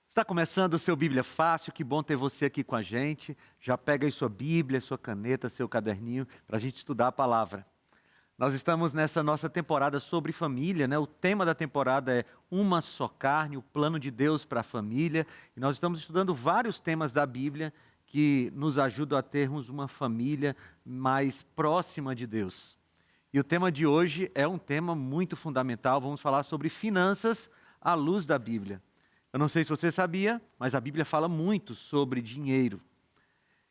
Está começando o seu Bíblia Fácil, que bom ter você aqui com a gente. Já pega aí sua Bíblia, sua caneta, seu caderninho, para a gente estudar a palavra. Nós estamos nessa nossa temporada sobre família, né? O tema da temporada é Uma Só Carne, o plano de Deus para a família. E nós estamos estudando vários temas da Bíblia que nos ajudam a termos uma família mais próxima de Deus. E o tema de hoje é um tema muito fundamental. Vamos falar sobre finanças à luz da Bíblia. Eu não sei se você sabia, mas a Bíblia fala muito sobre dinheiro.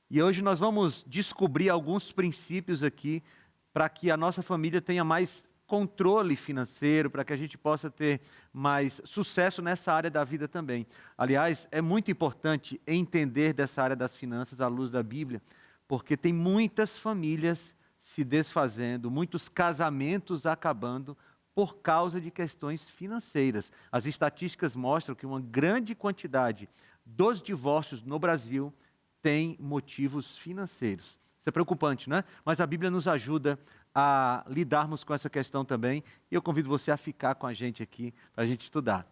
E hoje nós vamos descobrir alguns princípios aqui para que a nossa família tenha mais controle financeiro, para que a gente possa ter mais sucesso nessa área da vida também. Aliás, é muito importante entender dessa área das finanças à luz da Bíblia, porque tem muitas famílias se desfazendo, muitos casamentos acabando por causa de questões financeiras. As estatísticas mostram que uma grande quantidade dos divórcios no Brasil tem motivos financeiros. Isso é preocupante, né? Mas a Bíblia nos ajuda a lidarmos com essa questão também. E eu convido você a ficar com a gente aqui para a gente estudar.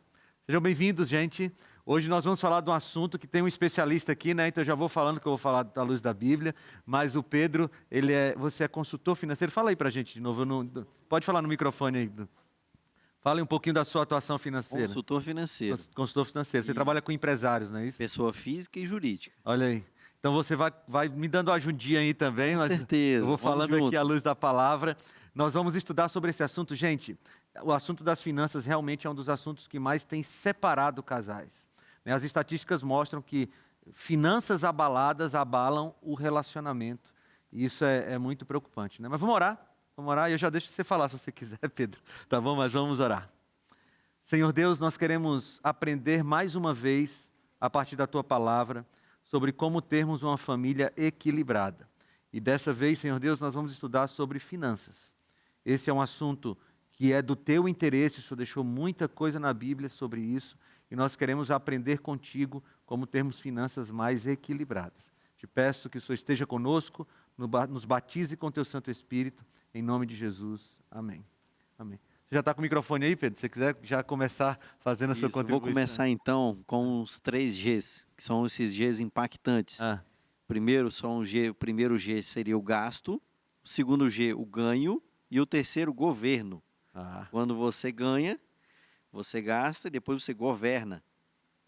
Sejam bem-vindos, gente. Hoje nós vamos falar de um assunto que tem um especialista aqui, né? Então eu já vou falando que eu vou falar da luz da Bíblia. Mas o Pedro, você é consultor financeiro. Fala aí para a gente de novo. Pode falar no microfone aí. Fala um pouquinho da sua atuação financeira. Consultor financeiro. Consultor financeiro. Você trabalha com empresários, não é isso? Pessoa física e jurídica. Olha aí. Então você vai me dando uma ajudinha aí também. Com mas certeza. Eu vou Vamos falando junto. aqui à luz da palavra. Nós vamos estudar sobre esse assunto. Gente, o assunto das finanças realmente é um dos assuntos que mais tem separado casais. As estatísticas mostram que finanças abaladas abalam o relacionamento. E isso é muito preocupante, né? Mas vamos orar. Vamos orar e eu já deixo você falar se você quiser, Pedro. Tá bom? Mas vamos orar. Senhor Deus, nós queremos aprender mais uma vez, a partir da Tua palavra, sobre como termos uma família equilibrada. E dessa vez, Senhor Deus, nós vamos estudar sobre finanças. Esse é um assunto que é do Teu interesse, o Senhor deixou muita coisa na Bíblia sobre isso, e nós queremos aprender contigo como termos finanças mais equilibradas. Te peço que o Senhor esteja conosco, nos batize com Teu Santo Espírito, em nome de Jesus. Amém. Amém. Você já está com o microfone aí, Pedro? Se você quiser já começar fazendo a sua contribuição. Vou começar então com os 3 Gs, que são esses Gs impactantes. O primeiro G seria o gasto, o segundo G, o ganho, e o terceiro, governo. Quando você ganha, você gasta e depois você governa.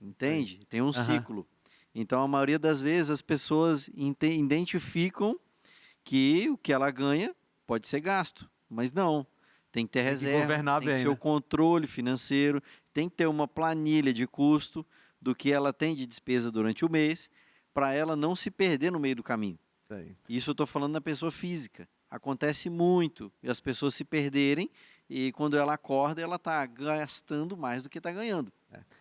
Entende? Tem um ciclo. Então, a maioria das vezes, as pessoas identificam que o que ela ganha pode ser gasto, mas não. Tem que ter reserva, tem que ter o controle financeiro, tem que ter uma planilha de custo do que ela tem de despesa durante o mês, para ela não se perder no meio do caminho. Isso eu estou falando da pessoa física. Acontece muito, e as pessoas se perderem, e quando ela acorda, ela está gastando mais do que está ganhando.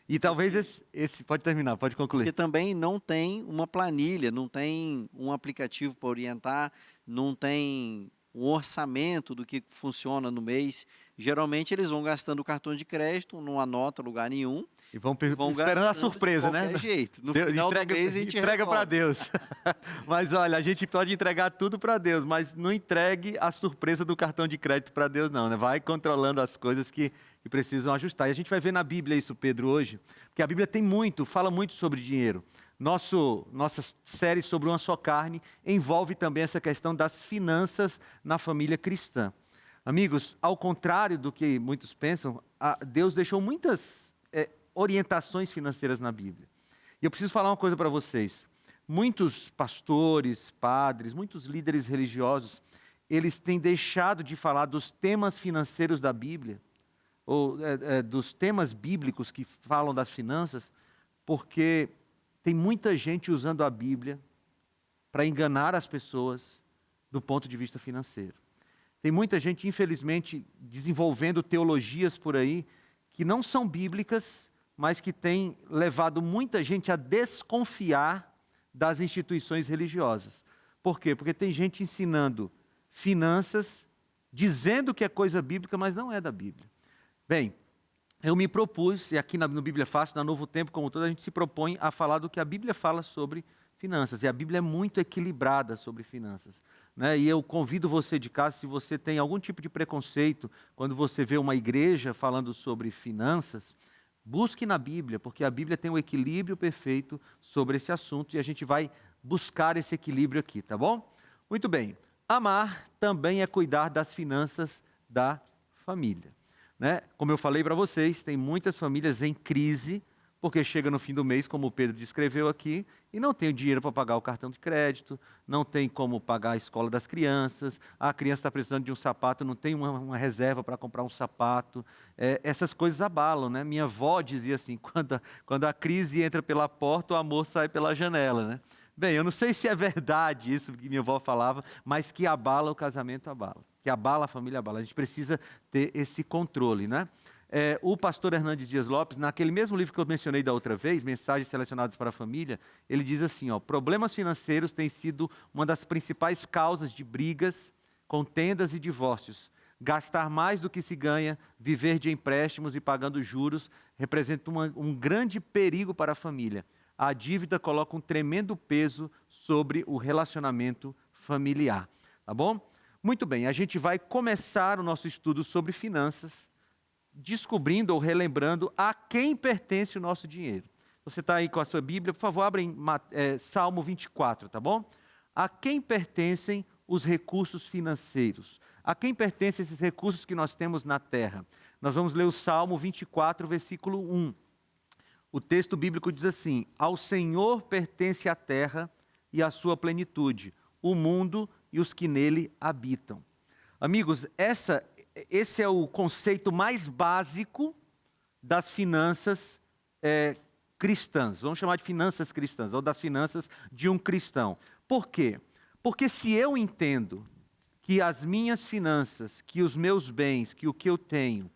E talvez esse... Pode terminar, pode concluir. Porque também não tem uma planilha, não tem um aplicativo para orientar, não tem um orçamento do que funciona no mês. Geralmente eles vão gastando o cartão de crédito, não anota lugar nenhum. E vão esperando a surpresa, né? De qualquer jeito. No final do mês a gente entrega para Deus. Mas olha, a gente pode entregar tudo para Deus, mas não entregue a surpresa do cartão de crédito para Deus não, né? Vai controlando as coisas que precisam ajustar. E a gente vai ver na Bíblia isso, Pedro, hoje, porque a Bíblia fala muito sobre dinheiro. Nossa série sobre Uma Só Carne envolve também essa questão das finanças na família cristã. Amigos, ao contrário do que muitos pensam, Deus deixou muitas orientações financeiras na Bíblia. E eu preciso falar uma coisa para vocês. Muitos pastores, padres, muitos líderes religiosos, eles têm deixado de falar dos temas financeiros da Bíblia, ou dos temas bíblicos que falam das finanças, porque tem muita gente usando a Bíblia para enganar as pessoas do ponto de vista financeiro. Tem muita gente, infelizmente, desenvolvendo teologias por aí que não são bíblicas, mas que têm levado muita gente a desconfiar das instituições religiosas. Por quê? Porque tem gente ensinando finanças, dizendo que é coisa bíblica, mas não é da Bíblia. Bem, eu me propus, e aqui no Bíblia Fácil, na Novo Tempo como todo, a gente se propõe a falar do que a Bíblia fala sobre finanças. E a Bíblia é muito equilibrada sobre finanças. Né? E eu convido você de casa, se você tem algum tipo de preconceito, quando você vê uma igreja falando sobre finanças, Busque na Bíblia, porque a Bíblia tem um equilíbrio perfeito sobre esse assunto e a gente vai buscar esse equilíbrio aqui, tá bom? Muito bem. Amar também é cuidar das finanças da família, né? Como eu falei para vocês, tem muitas famílias em crise, porque chega no fim do mês, como o Pedro descreveu aqui, e não tem o dinheiro para pagar o cartão de crédito, não tem como pagar a escola das crianças, a criança está precisando de um sapato, não tem uma reserva para comprar um sapato. Essas coisas abalam, né? Minha avó dizia assim, quando a crise entra pela porta, o amor sai pela janela, né? Bem, eu não sei se é verdade isso que minha avó falava, mas que abala o casamento, abala. Que abala a família, abala. A gente precisa ter esse controle, né? O pastor Hernandes Dias Lopes, naquele mesmo livro que eu mencionei da outra vez, Mensagens Selecionadas para a Família, ele diz assim, problemas financeiros têm sido uma das principais causas de brigas, contendas e divórcios. Gastar mais do que se ganha, viver de empréstimos e pagando juros, representa um grande perigo para a família. A dívida coloca um tremendo peso sobre o relacionamento familiar. Tá bom? Muito bem, a gente vai começar o nosso estudo sobre finanças, descobrindo ou relembrando a quem pertence o nosso dinheiro. Você está aí com a sua Bíblia, por favor, abra em Salmo 24, tá bom? A quem pertencem os recursos financeiros? A quem pertencem esses recursos que nós temos na terra? Nós vamos ler o Salmo 24, versículo 1. O texto bíblico diz assim: ao Senhor pertence a terra e a sua plenitude, o mundo e os que nele habitam. Amigos, esse é o conceito mais básico das finanças cristãs. Vamos chamar de finanças cristãs, ou das finanças de um cristão. Por quê? Porque se eu entendo que as minhas finanças, que os meus bens, que o que eu tenho,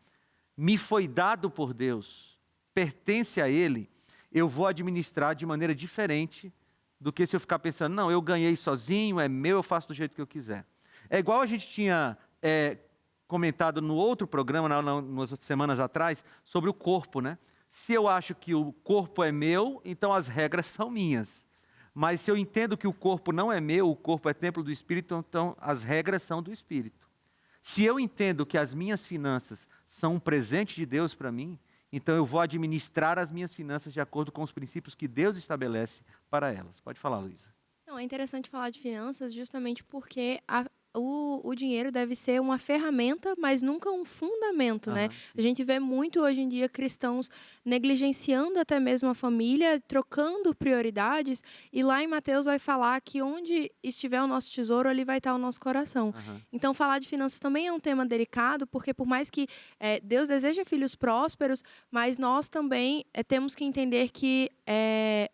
me foi dado por Deus, pertence a Ele, eu vou administrar de maneira diferente do que se eu ficar pensando, não, eu ganhei sozinho, é meu, eu faço do jeito que eu quiser. É igual a gente tinha comentado no outro programa, umas semanas atrás, sobre o corpo, né? Se eu acho que o corpo é meu, então as regras são minhas. Mas se eu entendo que o corpo não é meu, o corpo é templo do Espírito, então as regras são do Espírito. Se eu entendo que as minhas finanças são um presente de Deus para mim, então eu vou administrar as minhas finanças de acordo com os princípios que Deus estabelece para elas. Pode falar, Luísa. Não, é interessante falar de finanças justamente porque o dinheiro deve ser uma ferramenta, mas nunca um fundamento, né? A gente vê muito hoje em dia cristãos negligenciando até mesmo a família, trocando prioridades, e lá em Mateus vai falar que onde estiver o nosso tesouro, ali vai estar o nosso coração. Então, falar de finanças também é um tema delicado, porque por mais que Deus deseja filhos prósperos, mas nós também temos que entender que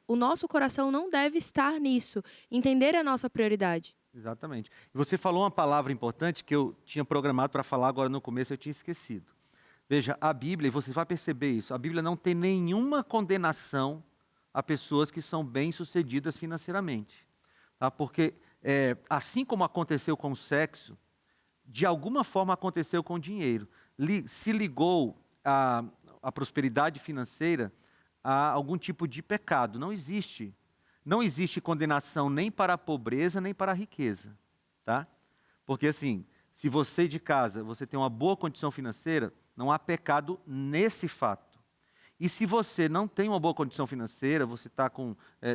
o nosso coração não deve estar nisso, entender a nossa prioridade. Exatamente. E você falou uma palavra importante que eu tinha programado para falar agora no começo, eu tinha esquecido. Veja, a Bíblia, e você vai perceber isso, a Bíblia não tem nenhuma condenação a pessoas que são bem-sucedidas financeiramente. Tá? Porque, assim como aconteceu com o sexo, de alguma forma aconteceu com o dinheiro. Se ligou a prosperidade financeira a algum tipo de pecado. Não existe condenação nem para a pobreza, nem para a riqueza, tá? Porque assim, se você de casa, você tem uma boa condição financeira, não há pecado nesse fato. E se você não tem uma boa condição financeira, você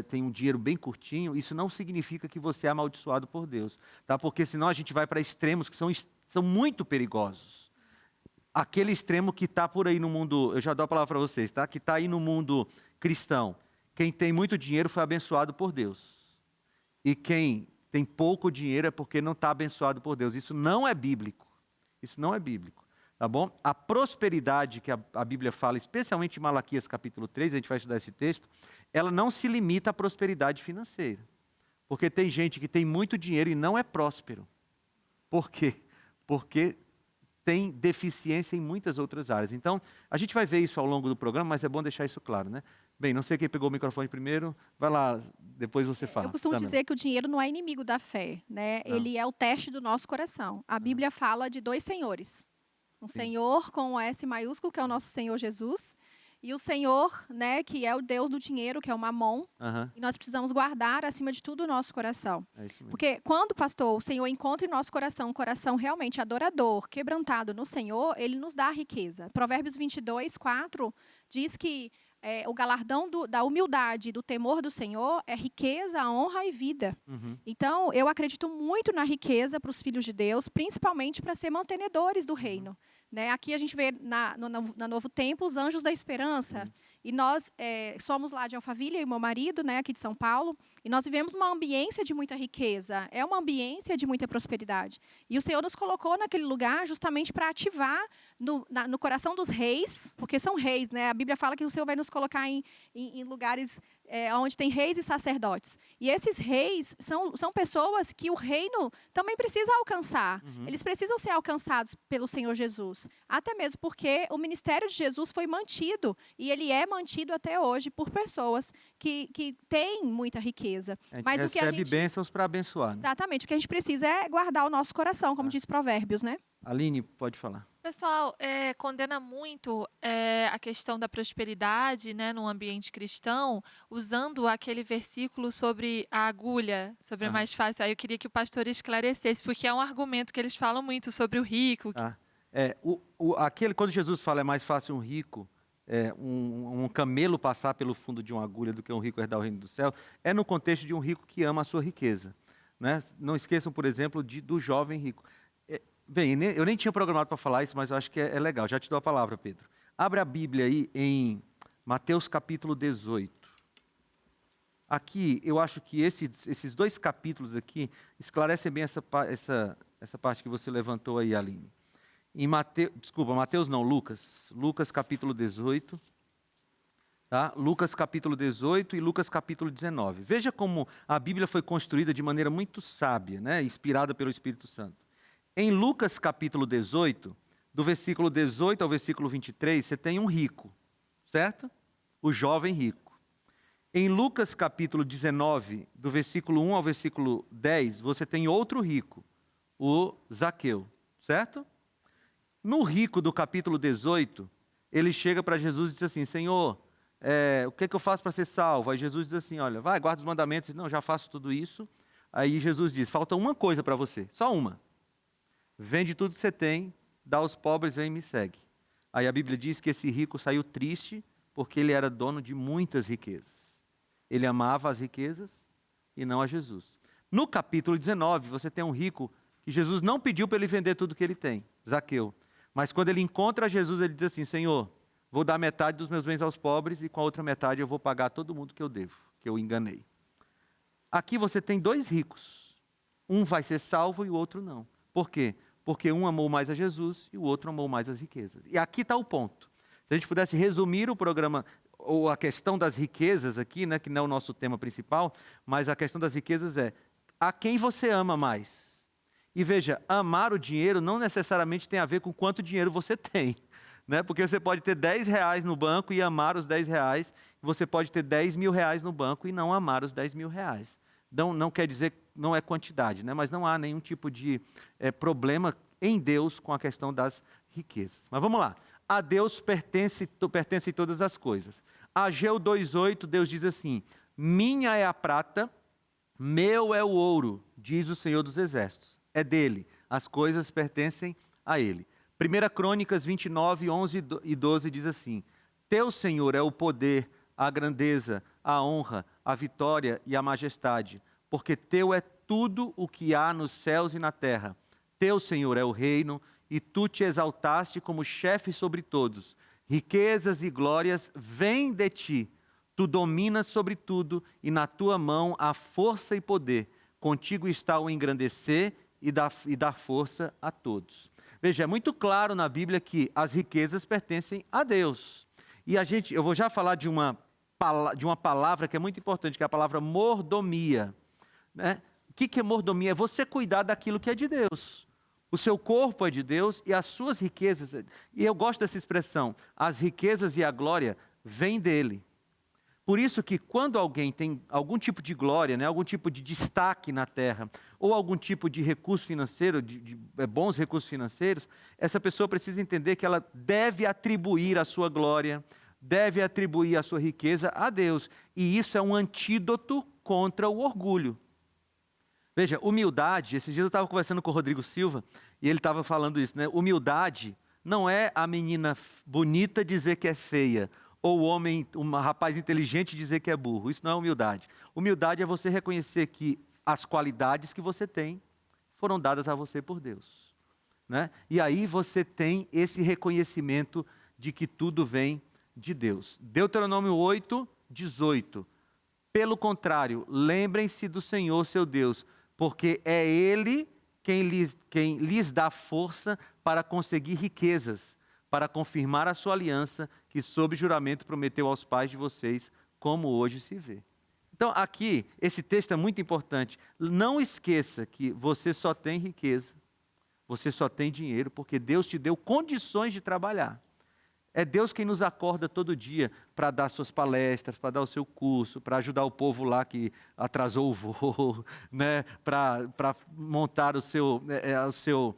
tem um dinheiro bem curtinho, isso não significa que você é amaldiçoado por Deus, tá? Porque senão a gente vai para extremos que são muito perigosos. Aquele extremo que está por aí no mundo, eu já dou a palavra para vocês, tá? Que está aí no mundo cristão. Quem tem muito dinheiro foi abençoado por Deus. E quem tem pouco dinheiro é porque não está abençoado por Deus. Isso não é bíblico. Isso não é bíblico. Tá bom? A prosperidade que a Bíblia fala, especialmente em Malaquias capítulo 3, a gente vai estudar esse texto, ela não se limita à prosperidade financeira. Porque tem gente que tem muito dinheiro e não é próspero. Por quê? Porque tem deficiência em muitas outras áreas. Então, a gente vai ver isso ao longo do programa, mas é bom deixar isso claro, né? Bem, não sei quem pegou o microfone primeiro. Vai lá, depois você fala. Eu costumo dizer que o dinheiro não é inimigo da fé, né? Não. Ele é o teste do nosso coração. A Bíblia fala de dois senhores. Um Senhor com um S maiúsculo, que é o nosso Senhor Jesus, E o Senhor, né, que é o Deus do dinheiro, que é o Mamon, e nós precisamos guardar, acima de tudo, o nosso coração. É isso mesmo. Porque quando, pastor, o Senhor encontra em nosso coração um coração realmente adorador, quebrantado no Senhor, Ele nos dá riqueza. Provérbios 22, 4 diz que o galardão da humildade e do temor do Senhor é riqueza, honra e vida. Então, eu acredito muito na riqueza para os filhos de Deus, principalmente para ser mantenedores do reino. Né? Aqui a gente vê no Novo Tempo os Anjos da Esperança. E nós somos lá de Alphaville, eu e meu marido, né, aqui de São Paulo, e nós vivemos uma ambiência de muita riqueza, é uma ambiência de muita prosperidade. E o Senhor nos colocou naquele lugar justamente para ativar no coração dos reis, porque são reis, né? A Bíblia fala que o Senhor vai nos colocar em lugares onde tem reis e sacerdotes. E esses reis são pessoas que o reino também precisa alcançar. Eles precisam ser alcançados pelo Senhor Jesus. Até mesmo porque o ministério de Jesus foi mantido, e ele é mantido até hoje por pessoas que têm muita riqueza. Mas recebe bênçãos para abençoar. Né? Exatamente. O que a gente precisa é guardar o nosso coração, como diz Provérbios, né? Aline, pode falar. O pessoal condena muito a questão da prosperidade, né, no ambiente cristão, usando aquele versículo sobre a agulha, sobre a mais fácil. Aí eu queria que o pastor esclarecesse, porque é um argumento que eles falam muito sobre o rico. Quando Jesus fala é mais fácil um rico, um camelo passar pelo fundo de uma agulha do que um rico herdar o reino do céu, é no contexto de um rico que ama a sua riqueza. Né? Não esqueçam, por exemplo, do jovem rico. Bem, eu nem tinha programado para falar isso, mas eu acho que é legal. Já te dou a palavra, Pedro. Abre a Bíblia aí em Mateus capítulo 18. Aqui, eu acho que esses dois capítulos aqui esclarecem bem essa parte que você levantou aí, Aline. Mateus não, Lucas. Lucas capítulo 18. Tá? Lucas capítulo 18 e Lucas capítulo 19. Veja como a Bíblia foi construída de maneira muito sábia, né? Inspirada pelo Espírito Santo. Em Lucas capítulo 18, do versículo 18 ao versículo 23, você tem um rico, certo? O jovem rico. Em Lucas capítulo 19, do versículo 1 ao versículo 10, você tem outro rico, o Zaqueu, certo? No rico do capítulo 18, ele chega para Jesus e diz assim, Senhor, o que é que eu faço para ser salvo? Aí Jesus diz assim, olha, vai, guarda os mandamentos. Ele, não, já faço tudo isso. Aí Jesus diz, falta uma coisa para você, só uma. Vende tudo que você tem, dá aos pobres, vem e me segue. Aí a Bíblia diz que esse rico saiu triste porque ele era dono de muitas riquezas. Ele amava as riquezas e não a Jesus. No capítulo 19, você tem um rico que Jesus não pediu para ele vender tudo que ele tem, Zaqueu. Mas quando ele encontra Jesus, ele diz assim, Senhor, vou dar metade dos meus bens aos pobres e com a outra metade eu vou pagar todo mundo que eu devo, que eu enganei. Aqui você tem dois ricos. Um vai ser salvo e o outro não. Por quê? Porque um amou mais a Jesus e o outro amou mais as riquezas. E aqui está o ponto. Se a gente pudesse resumir o programa, ou a questão das riquezas aqui, né, que não é o nosso tema principal, mas a questão das riquezas é, a quem você ama mais? E veja, amar o dinheiro não necessariamente tem a ver com quanto dinheiro você tem. Né? Porque você pode ter 10 reais no banco e amar os 10 reais, e você pode ter 10 mil reais no banco e não amar os 10 mil reais. Não quer dizer, não é quantidade, né? Mas não há nenhum tipo de problema em Deus com a questão das riquezas. Mas vamos lá. A Deus pertence todas as coisas. Ageu 2,8, Deus diz assim, minha é a prata, meu é o ouro, diz o Senhor dos Exércitos. É dele, as coisas pertencem a ele. 1 Crônicas 29, 11 e 12 diz assim, teu Senhor é o poder, a grandeza, a honra, a vitória e a majestade, porque teu é tudo o que há nos céus e na terra. Teu, Senhor, é o reino, e tu te exaltaste como chefe sobre todos. Riquezas e glórias vêm de ti. Tu dominas sobre tudo, e na tua mão há força e poder. Contigo está o engrandecer e dar força a todos. Veja, é muito claro na Bíblia que as riquezas pertencem a Deus. E eu vou já falar de uma palavra que é muito importante, que é a palavra mordomia. Né? O que é mordomia? É você cuidar daquilo que é de Deus. O seu corpo é de Deus e as suas riquezas, e eu gosto dessa expressão, as riquezas e a glória vêm dele. Por isso que quando alguém tem algum tipo de glória, né, algum tipo de destaque na terra, ou algum tipo de recurso financeiro, de bons recursos financeiros, essa pessoa precisa entender que ela deve atribuir a sua glória, deve atribuir a sua riqueza a Deus. E isso é um antídoto contra o orgulho. Veja, humildade, esses dias eu estava conversando com o Rodrigo Silva, e ele estava falando isso, né? Humildade não é a menina bonita dizer que é feia, ou o homem, um rapaz inteligente dizer que é burro. Isso não é humildade. Humildade é você reconhecer que as qualidades que você tem foram dadas a você por Deus, né? E aí você tem esse reconhecimento de que tudo vem de Deus. Deuteronômio 8, 18. Pelo contrário, lembrem-se do Senhor, seu Deus, porque é Ele quem lhes dá força para conseguir riquezas, para confirmar a sua aliança, que sob juramento prometeu aos pais de vocês, como hoje se vê. Então, aqui, esse texto é muito importante. Não esqueça que você só tem riqueza, você só tem dinheiro, porque Deus te deu condições de trabalhar. É Deus quem nos acorda todo dia para dar suas palestras, para dar o seu curso, para ajudar o povo lá que atrasou o voo, né? Para montar o seu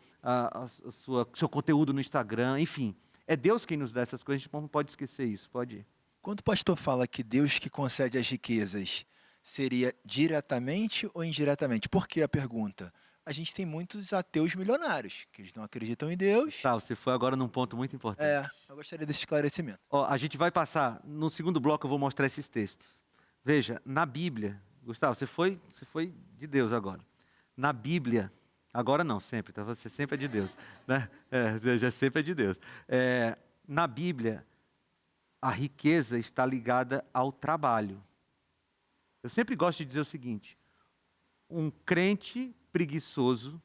conteúdo no Instagram, enfim. É Deus quem nos dá essas coisas, a gente não pode esquecer isso, pode ir. Quando o pastor fala que Deus que concede as riquezas, seria diretamente ou indiretamente? Por que a pergunta? A gente tem muitos ateus milionários, que eles não acreditam em Deus. Tá, você foi agora num ponto muito importante. Eu gostaria desse esclarecimento. Ó, a gente vai passar, no segundo bloco eu vou mostrar esses textos. Veja, na Bíblia, Gustavo, você foi de Deus agora. Na Bíblia, agora não, sempre, tá? Você sempre é de Deus, né? Já sempre é de Deus. Na Bíblia, a riqueza está ligada ao trabalho. Eu sempre gosto de dizer o seguinte: um crente preguiçoso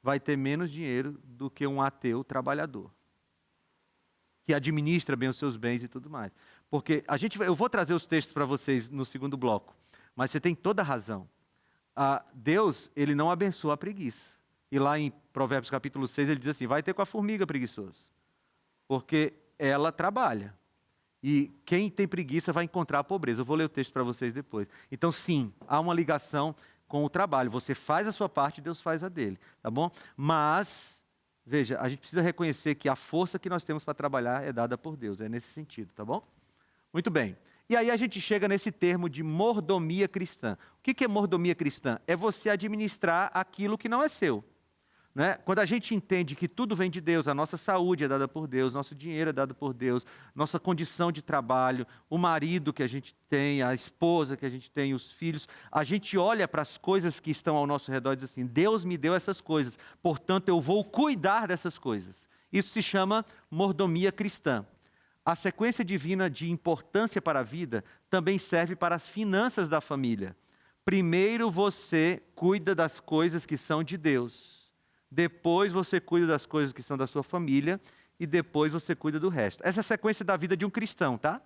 vai ter menos dinheiro do que um ateu trabalhador, que administra bem os seus bens e tudo mais. Porque eu vou trazer os textos para vocês no segundo bloco, mas você tem toda a razão. Deus, ele não abençoa a preguiça. E lá em Provérbios capítulo 6, ele diz assim: vai ter com a formiga preguiçoso, porque ela trabalha. E quem tem preguiça vai encontrar a pobreza. Eu vou ler o texto para vocês depois. Então, sim, há uma ligação com o trabalho. Você faz a sua parte, Deus faz a dele, tá bom? Mas, veja, a gente precisa reconhecer que a força que nós temos para trabalhar é dada por Deus. É nesse sentido, tá bom? Muito bem. E aí a gente chega nesse termo de mordomia cristã. O que é mordomia cristã? É você administrar aquilo que não é seu. Né? Quando a gente entende que tudo vem de Deus, a nossa saúde é dada por Deus, nosso dinheiro é dado por Deus, nossa condição de trabalho, o marido que a gente tem, a esposa que a gente tem, os filhos, a gente olha para as coisas que estão ao nosso redor e diz assim: Deus me deu essas coisas, portanto eu vou cuidar dessas coisas. Isso se chama mordomia cristã. A sequência divina de importância para a vida também serve para as finanças da família. Primeiro você cuida das coisas que são de Deus. Depois você cuida das coisas que são da sua família e depois você cuida do resto. Essa é a sequência da vida de um cristão, tá?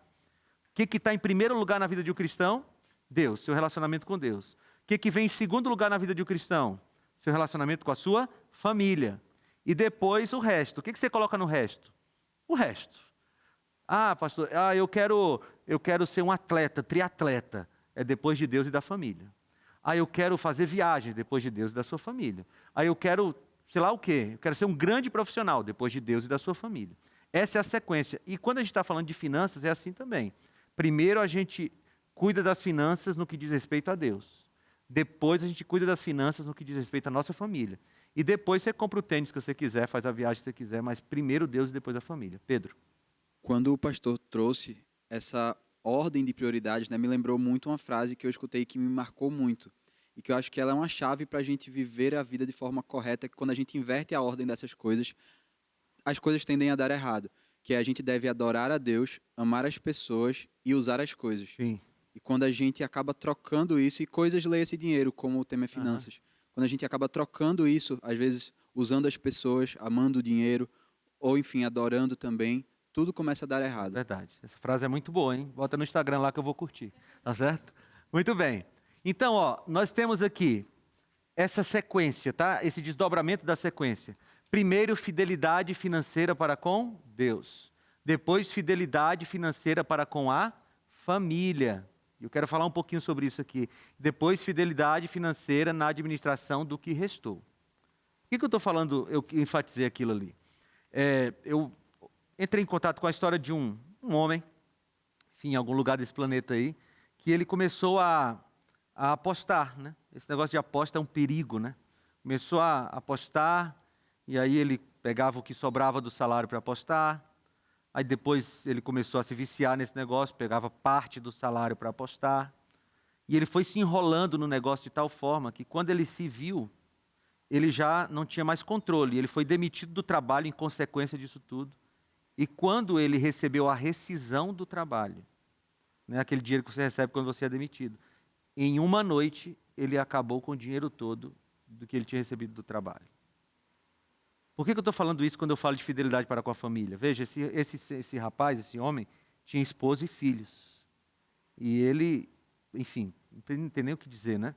O que está em primeiro lugar na vida de um cristão? Deus, seu relacionamento com Deus. O que vem em segundo lugar na vida de um cristão? Seu relacionamento com a sua família. E depois o resto. O que você coloca no resto? O resto. Ah, pastor, eu quero ser um atleta, triatleta. É depois de Deus e da família. Eu quero fazer viagens, depois de Deus e da sua família. Eu quero, sei lá o quê, eu quero ser um grande profissional, depois de Deus e da sua família. Essa é a sequência. E quando a gente está falando de finanças, é assim também. Primeiro a gente cuida das finanças no que diz respeito a Deus. Depois a gente cuida das finanças no que diz respeito à nossa família. E depois você compra o tênis que você quiser, faz a viagem que você quiser, mas primeiro Deus e depois a família. Pedro. Quando o pastor trouxe essa ordem de prioridades, né, me lembrou muito uma frase que eu escutei que me marcou muito. E que eu acho que ela é uma chave para a gente viver a vida de forma correta, que quando a gente inverte a ordem dessas coisas, as coisas tendem a dar errado. Que é a gente deve adorar a Deus, amar as pessoas e usar as coisas. Sim. E quando a gente acaba trocando isso, e coisas lê esse dinheiro, como o tema é finanças. Quando a gente acaba trocando isso, às vezes usando as pessoas, amando o dinheiro, ou enfim, adorando também, tudo começa a dar errado. Verdade. Essa frase é muito boa, hein? Bota no Instagram lá que eu vou curtir. Tá certo? Muito bem. Então, nós temos aqui essa sequência, tá? Esse desdobramento da sequência. Primeiro, fidelidade financeira para com Deus. Depois, fidelidade financeira para com a família. Eu quero falar um pouquinho sobre isso aqui. Depois, fidelidade financeira na administração do que restou. O que eu estou falando? Eu enfatizei aquilo ali. Eu entrei em contato com a história de um um homem, enfim, em algum lugar desse planeta aí, que ele começou a apostar, né? Esse negócio de aposta é um perigo, né? Começou a apostar, e aí ele pegava o que sobrava do salário para apostar, aí depois ele começou a se viciar nesse negócio, pegava parte do salário para apostar, e ele foi se enrolando no negócio de tal forma que quando ele se viu, ele já não tinha mais controle, ele foi demitido do trabalho em consequência disso tudo. E quando ele recebeu a rescisão do trabalho, né, aquele dinheiro que você recebe quando você é demitido, em uma noite ele acabou com o dinheiro todo do que ele tinha recebido do trabalho. Por que eu estou falando isso quando eu falo de fidelidade para com a família? Veja, esse rapaz, esse homem, tinha esposa e filhos. E ele, enfim, não tem nem o que dizer, né?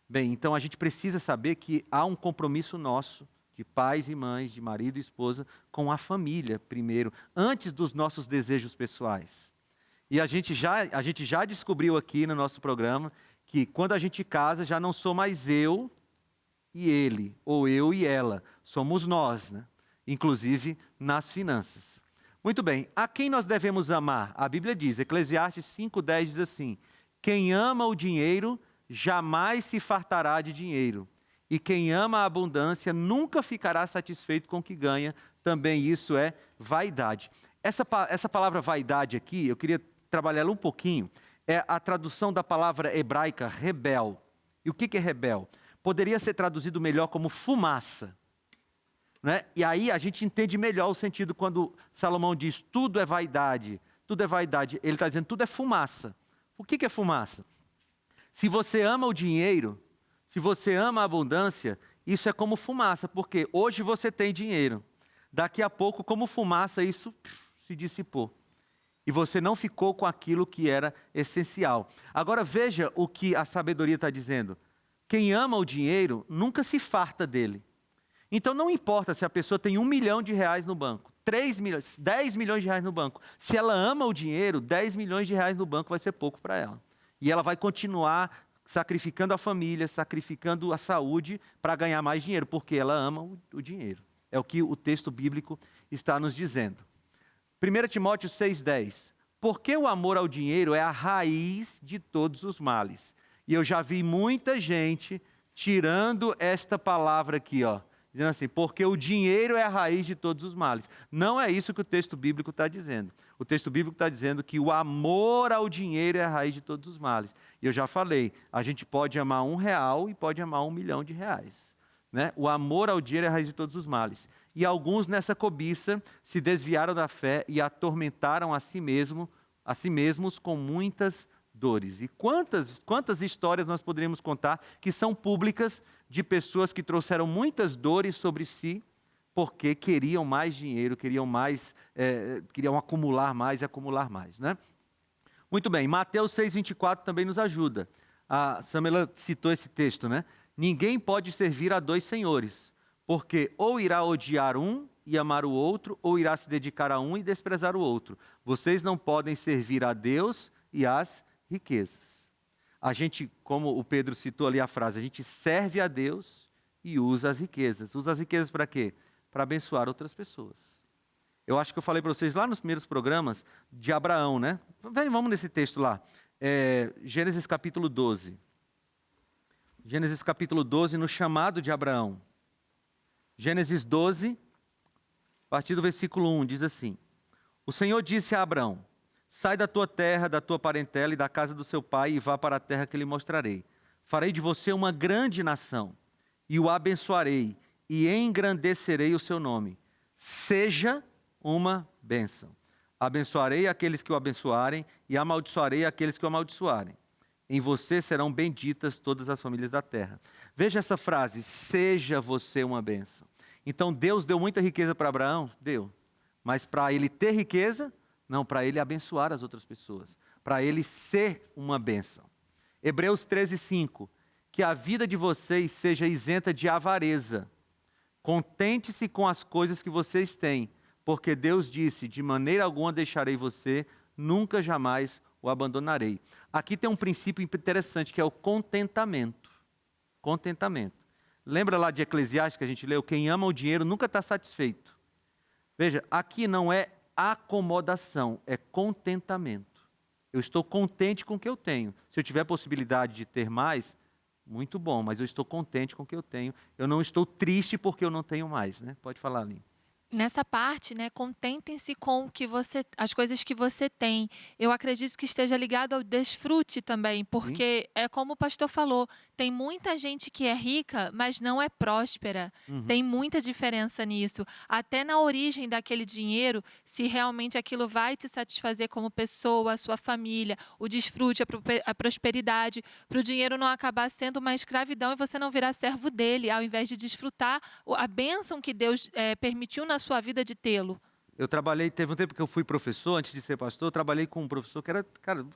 Bem, então a gente precisa saber que há um compromisso nosso, de pais e mães, de marido e esposa, com a família primeiro, antes dos nossos desejos pessoais. E a gente já descobriu aqui no nosso programa que quando a gente casa, já não sou mais eu e ele, ou eu e ela, somos nós, né? Inclusive nas finanças. Muito bem, a quem nós devemos amar? A Bíblia diz, Eclesiastes 5:10 diz assim, quem ama o dinheiro jamais se fartará de dinheiro, e quem ama a abundância nunca ficará satisfeito com o que ganha, também isso é vaidade. Essa palavra vaidade aqui, eu queria trabalhar ela um pouquinho, é a tradução da palavra hebraica rebel. E o que é rebel? Poderia ser traduzido melhor como fumaça. Né? E aí a gente entende melhor o sentido quando Salomão diz tudo é vaidade, tudo é vaidade. Ele está dizendo tudo é fumaça. O que é fumaça? Se você ama o dinheiro, se você ama a abundância, isso é como fumaça, porque hoje você tem dinheiro. Daqui a pouco, como fumaça, isso se dissipou. E você não ficou com aquilo que era essencial. Agora veja o que a sabedoria está dizendo. Quem ama o dinheiro nunca se farta dele. Então não importa se a pessoa tem R$1 milhão no banco, 3 milhões, 10 milhões de reais no banco. Se ela ama o dinheiro, 10 milhões de reais no banco vai ser pouco para ela. E ela vai continuar sacrificando a família, sacrificando a saúde para ganhar mais dinheiro, porque ela ama o dinheiro. É o que o texto bíblico está nos dizendo. 1 Timóteo 6,10. Porque o amor ao dinheiro é a raiz de todos os males. E eu já vi muita gente tirando esta palavra aqui, ó, dizendo assim, porque o dinheiro é a raiz de todos os males. Não é isso que o texto bíblico está dizendo. O texto bíblico está dizendo que o amor ao dinheiro é a raiz de todos os males. E eu já falei, a gente pode amar R$1 e pode amar R$1 milhão. Né? O amor ao dinheiro é a raiz de todos os males. E alguns nessa cobiça se desviaram da fé e atormentaram a si mesmos com muitas dores. E quantas histórias nós poderíamos contar que são públicas de pessoas que trouxeram muitas dores sobre si porque queriam mais dinheiro, queriam acumular mais e acumular mais. Né? Muito bem, Mateus 6,24 também nos ajuda. A Samela citou esse texto, né? Ninguém pode servir a dois senhores, porque ou irá odiar um e amar o outro, ou irá se dedicar a um e desprezar o outro. Vocês não podem servir a Deus e às riquezas. A gente, como o Pedro citou ali a frase, a gente serve a Deus e usa as riquezas. Usa as riquezas para quê? Para abençoar outras pessoas. Eu acho que eu falei para vocês lá nos primeiros programas de Abraão, né? Vamos nesse texto lá. Gênesis capítulo 12. Gênesis capítulo 12, no chamado de Abraão. Gênesis 12, a partir do versículo 1, diz assim: O Senhor disse a Abraão, sai da tua terra, da tua parentela e da casa do seu pai e vá para a terra que lhe mostrarei. Farei de você uma grande nação e o abençoarei e engrandecerei o seu nome. Seja uma bênção. Abençoarei aqueles que o abençoarem e amaldiçoarei aqueles que o amaldiçoarem. Em você serão benditas todas as famílias da terra. Veja essa frase, seja você uma bênção. Então Deus deu muita riqueza para Abraão? Deu. Mas para ele ter riqueza? Não, para ele abençoar as outras pessoas. Para ele ser uma bênção. Hebreus 13:5. Que a vida de vocês seja isenta de avareza. Contente-se com as coisas que vocês têm. Porque Deus disse, de maneira alguma deixarei você, nunca jamais o abandonarei. Aqui tem um princípio interessante, que é o contentamento. Contentamento. Lembra lá de Eclesiastes que a gente leu? Quem ama o dinheiro nunca está satisfeito. Veja, aqui não é acomodação, é contentamento. Eu estou contente com o que eu tenho. Se eu tiver possibilidade de ter mais, muito bom, mas eu estou contente com o que eu tenho. Eu não estou triste porque eu não tenho mais, né? Pode falar, Aline. Nessa parte, né, contentem-se com o que as coisas que você tem. Eu acredito que esteja ligado ao desfrute também, porque é como o pastor falou, tem muita gente que é rica, mas não é próspera. Tem muita diferença nisso. Até na origem daquele dinheiro, se realmente aquilo vai te satisfazer como pessoa, a sua família, o desfrute, a prosperidade, para o dinheiro não acabar sendo uma escravidão e você não virar servo dele, ao invés de desfrutar a bênção que Deus permitiu na sua vida de tê-lo. Eu trabalhei, teve um tempo que eu fui professor, antes de ser pastor, eu trabalhei com um professor que era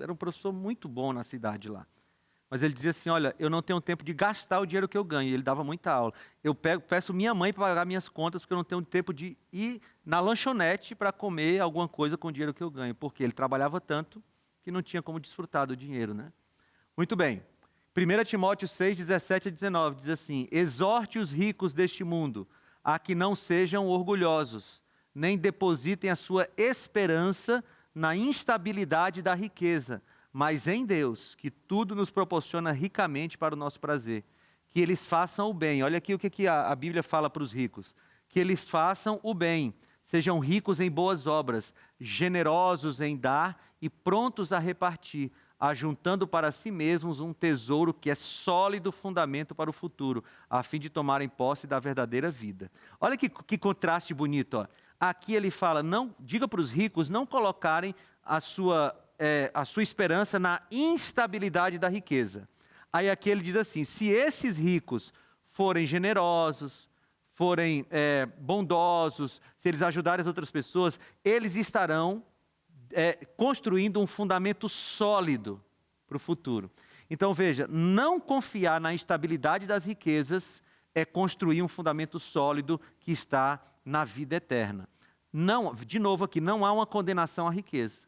um professor muito bom na cidade lá. Mas ele dizia assim, olha, eu não tenho tempo de gastar o dinheiro que eu ganho. Ele dava muita aula. Eu peço minha mãe para pagar minhas contas, porque eu não tenho tempo de ir na lanchonete para comer alguma coisa com o dinheiro que eu ganho. Porque ele trabalhava tanto que não tinha como desfrutar do dinheiro, né? Muito bem. 1 Timóteo 6, 17 a 19 diz assim, exorte os ricos deste mundo a que não sejam orgulhosos, nem depositem a sua esperança na instabilidade da riqueza, mas em Deus, que tudo nos proporciona ricamente para o nosso prazer. Que eles façam o bem. Olha aqui o que a Bíblia fala para os ricos. Que eles façam o bem, sejam ricos em boas obras, generosos em dar e prontos a repartir, ajuntando para si mesmos um tesouro que é sólido fundamento para o futuro, a fim de tomarem posse da verdadeira vida. Olha que contraste bonito. Ó. Aqui ele fala, não, diga para os ricos não colocarem a sua esperança na instabilidade da riqueza. Aí aqui ele diz assim, se esses ricos forem generosos, forem bondosos, se eles ajudarem as outras pessoas, eles estarão construindo um fundamento sólido para o futuro. Então veja, não confiar na instabilidade das riquezas é construir um fundamento sólido que está na vida eterna. Não, de novo aqui, não há uma condenação à riqueza.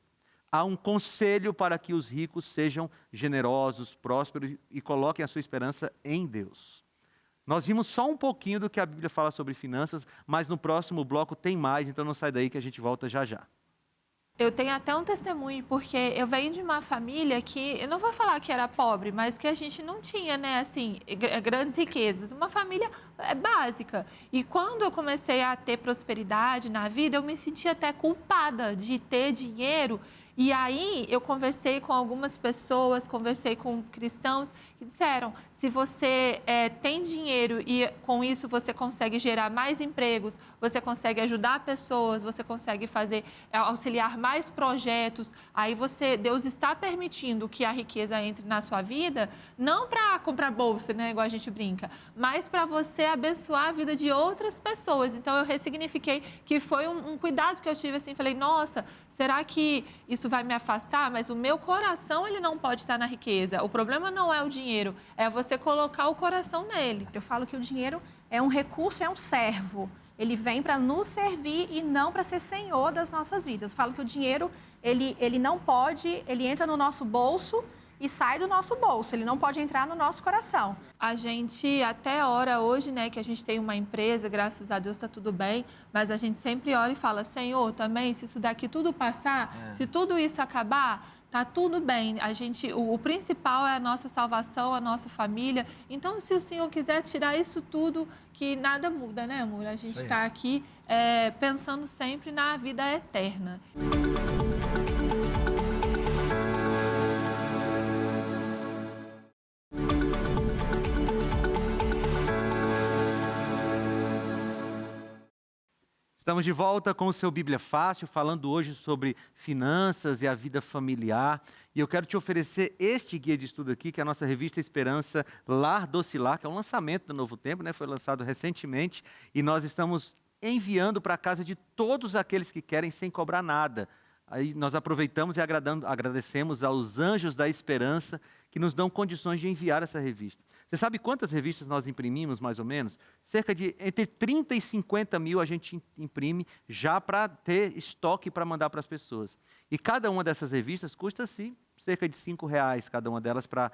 Há um conselho para que os ricos sejam generosos, prósperos e coloquem a sua esperança em Deus. Nós vimos só um pouquinho do que a Bíblia fala sobre finanças, mas no próximo bloco tem mais, então não sai daí que a gente volta já já. Eu tenho até um testemunho, porque eu venho de uma família que, eu não vou falar que era pobre, mas que a gente não tinha, né, assim, grandes riquezas. Uma família básica. E quando eu comecei a ter prosperidade na vida, eu me sentia até culpada de ter dinheiro. E aí eu conversei com algumas pessoas, conversei com cristãos que disseram, se você tem dinheiro e com isso você consegue gerar mais empregos, você consegue ajudar pessoas, você consegue auxiliar mais projetos, aí Deus está permitindo que a riqueza entre na sua vida, não para comprar bolsa, né, igual a gente brinca, mas para você abençoar a vida de outras pessoas. Então eu ressignifiquei que foi um cuidado que eu tive, assim, falei, nossa, será que isso vai me afastar? Mas o meu coração, ele não pode estar na riqueza. O problema não é o dinheiro, é você colocar o coração nele. Eu falo que o dinheiro é um recurso, é um servo. Ele vem para nos servir e não para ser senhor das nossas vidas. Eu falo que o dinheiro, ele não pode, ele entra no nosso bolso e sai do nosso bolso, ele não pode entrar no nosso coração. A gente até ora hoje, né, que a gente tem uma empresa, graças a Deus está tudo bem, mas a gente sempre ora e fala, Senhor, também, se isso daqui tudo passar, se tudo isso acabar, tá tudo bem. O principal é a nossa salvação, a nossa família. Então, se o Senhor quiser tirar isso tudo, que nada muda, né, amor? A gente está aqui pensando sempre na vida eterna. Estamos de volta com o seu Bíblia Fácil, falando hoje sobre finanças e a vida familiar. E eu quero te oferecer este guia de estudo aqui, que é a nossa revista Esperança Lar Doce Lar, que é um lançamento do Novo Tempo, né? Foi lançado recentemente, e nós estamos enviando para a casa de todos aqueles que querem sem cobrar nada. Aí nós aproveitamos e agradecemos aos Anjos da Esperança que nos dão condições de enviar essa revista. Você sabe quantas revistas nós imprimimos, mais ou menos? Cerca de entre 30 e 50 mil a gente imprime já para ter estoque para mandar para as pessoas. E cada uma dessas revistas custa, sim, cerca de R$5 cada uma delas para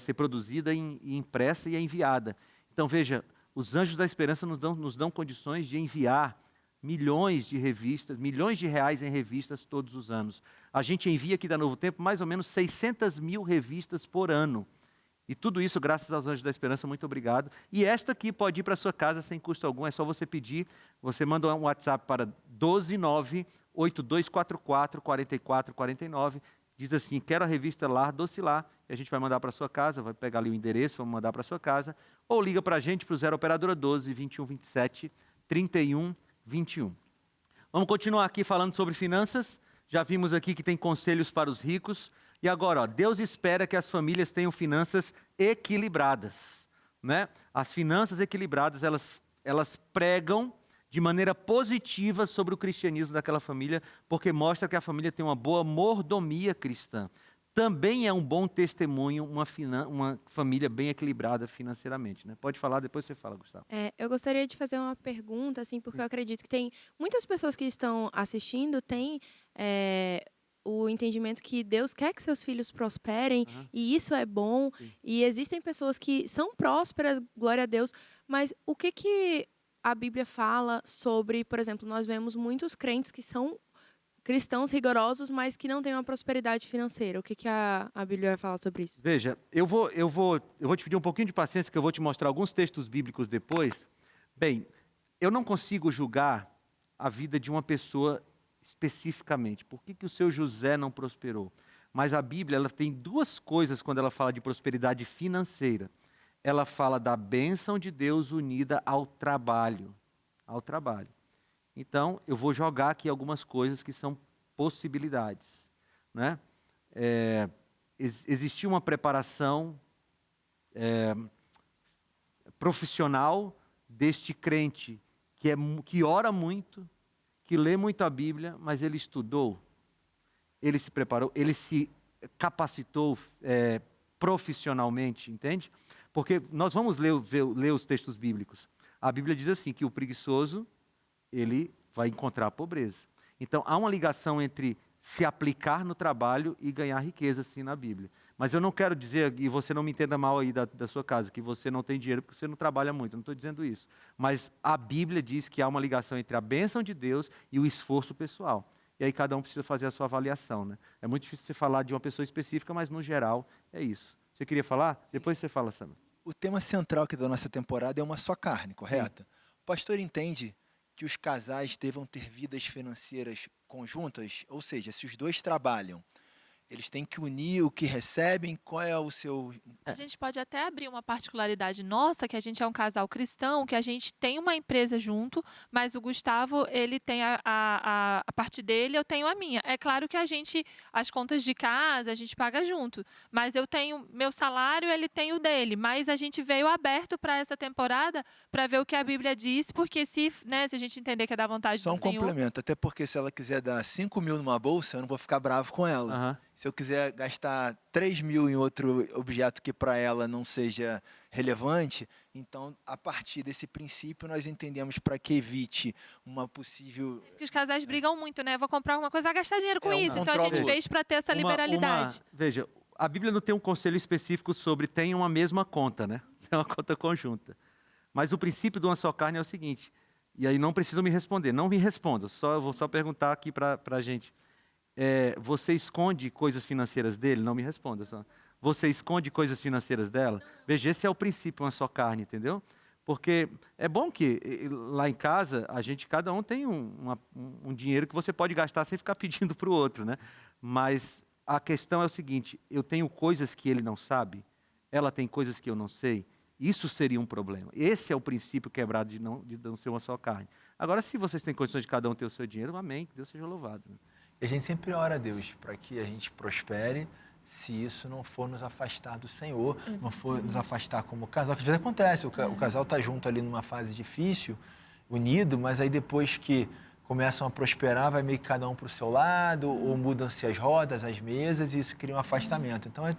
ser produzida, e impressa e enviada. Então, veja, os Anjos da Esperança nos dão condições de enviar milhões de revistas, milhões de reais em revistas todos os anos. A gente envia aqui da Novo Tempo mais ou menos 600 mil revistas por ano. E tudo isso graças aos Anjos da Esperança, muito obrigado. E esta aqui pode ir para a sua casa sem custo algum, é só você pedir. Você manda um WhatsApp para 129-8244-4449. Diz assim, quero a revista Lar Docilar, e a gente vai mandar para a sua casa, vai pegar ali o endereço, vamos mandar para a sua casa. Ou liga para a gente, para o 0 Operadora 12 2127 3121. Vamos continuar aqui falando sobre finanças. Já vimos aqui que tem conselhos para os ricos. E agora, ó, Deus espera que as famílias tenham finanças equilibradas, né? As finanças equilibradas, elas pregam de maneira positiva sobre o cristianismo daquela família, porque mostra que a família tem uma boa mordomia cristã. Também é um bom testemunho uma família bem equilibrada financeiramente, né? Pode falar, depois você fala, Gustavo. Eu gostaria de fazer uma pergunta, assim, porque eu acredito que tem muitas pessoas que estão assistindo, têm o entendimento que Deus quer que seus filhos prosperem, e isso é bom, e existem pessoas que são prósperas, glória a Deus, mas o que a Bíblia fala sobre, por exemplo, nós vemos muitos crentes que são cristãos rigorosos, mas que não têm uma prosperidade financeira. O que a Bíblia vai falar sobre isso? Veja, eu vou te pedir um pouquinho de paciência, que eu vou te mostrar alguns textos bíblicos depois. Bem, eu não consigo julgar a vida de uma pessoa especificamente. Por que o seu José não prosperou? Mas a Bíblia ela tem duas coisas quando ela fala de prosperidade financeira. Ela fala da bênção de Deus unida ao trabalho. Ao trabalho. Então, eu vou jogar aqui algumas coisas que são possibilidades, né? Existia uma preparação profissional deste crente que ora muito, que lê muito a Bíblia, mas ele estudou, ele se preparou, ele se capacitou profissionalmente, entende? Porque nós vamos ler os textos bíblicos. A Bíblia diz assim, que o preguiçoso ele vai encontrar a pobreza. Então, há uma ligação entre se aplicar no trabalho e ganhar riqueza, sim, na Bíblia. Mas eu não quero dizer, e você não me entenda mal aí da sua casa, que você não tem dinheiro porque você não trabalha muito, eu não estou dizendo isso. Mas a Bíblia diz que há uma ligação entre a bênção de Deus e o esforço pessoal. E aí cada um precisa fazer a sua avaliação, né? É muito difícil você falar de uma pessoa específica, mas no geral é isso. Você queria falar? Depois você fala, Samuel. O tema central aqui da nossa temporada é uma só carne, correto? Sim. O pastor entende que os casais devam ter vidas financeiras conjuntas? Ou seja, se os dois trabalham, eles têm que unir o que recebem, qual é o seu... A gente pode até abrir uma particularidade nossa, que a gente é um casal cristão, que a gente tem uma empresa junto, mas o Gustavo, ele tem a parte dele, eu tenho a minha. É claro que as contas de casa, a gente paga junto, mas eu tenho meu salário, ele tem o dele, mas a gente veio aberto para essa temporada para ver o que a Bíblia diz, porque se a gente entender que é da vontade do Senhor... Só um complemento, até porque se ela quiser dar 5 mil numa bolsa, eu não vou ficar bravo com ela. Se eu quiser gastar 3 mil em outro objeto que para ela não seja relevante, então, a partir desse princípio, nós entendemos para que evite uma possível... Porque os casais brigam muito, né? Vou comprar alguma coisa, vai gastar dinheiro com isso. Então, a gente fez para ter essa liberalidade. Veja, a Bíblia não tem um conselho específico sobre tem uma mesma conta, né? É uma conta conjunta. Mas o princípio de uma só carne é o seguinte, e aí não precisam me responder, não me respondam, eu vou só perguntar aqui para a gente. Você esconde coisas financeiras dele? Não me responda só. Você esconde coisas financeiras dela? Veja, esse é o princípio, uma só carne, entendeu? Porque é bom que lá em casa, cada um tem um dinheiro que você pode gastar sem ficar pedindo para o outro, né? Mas a questão é o seguinte, eu tenho coisas que ele não sabe, ela tem coisas que eu não sei, isso seria um problema. Esse é o princípio quebrado de não ser uma só carne. Agora, se vocês têm condições de cada um ter o seu dinheiro, amém, que Deus seja louvado, né? E a gente sempre ora a Deus para que a gente prospere, se isso não for nos afastar do Senhor, não for nos afastar como casal, que às vezes acontece, o casal está junto ali numa fase difícil, unido, mas aí depois que começam a prosperar, vai meio que cada um para o seu lado, ou mudam-se as rodas, as mesas, e isso cria um afastamento. Então, é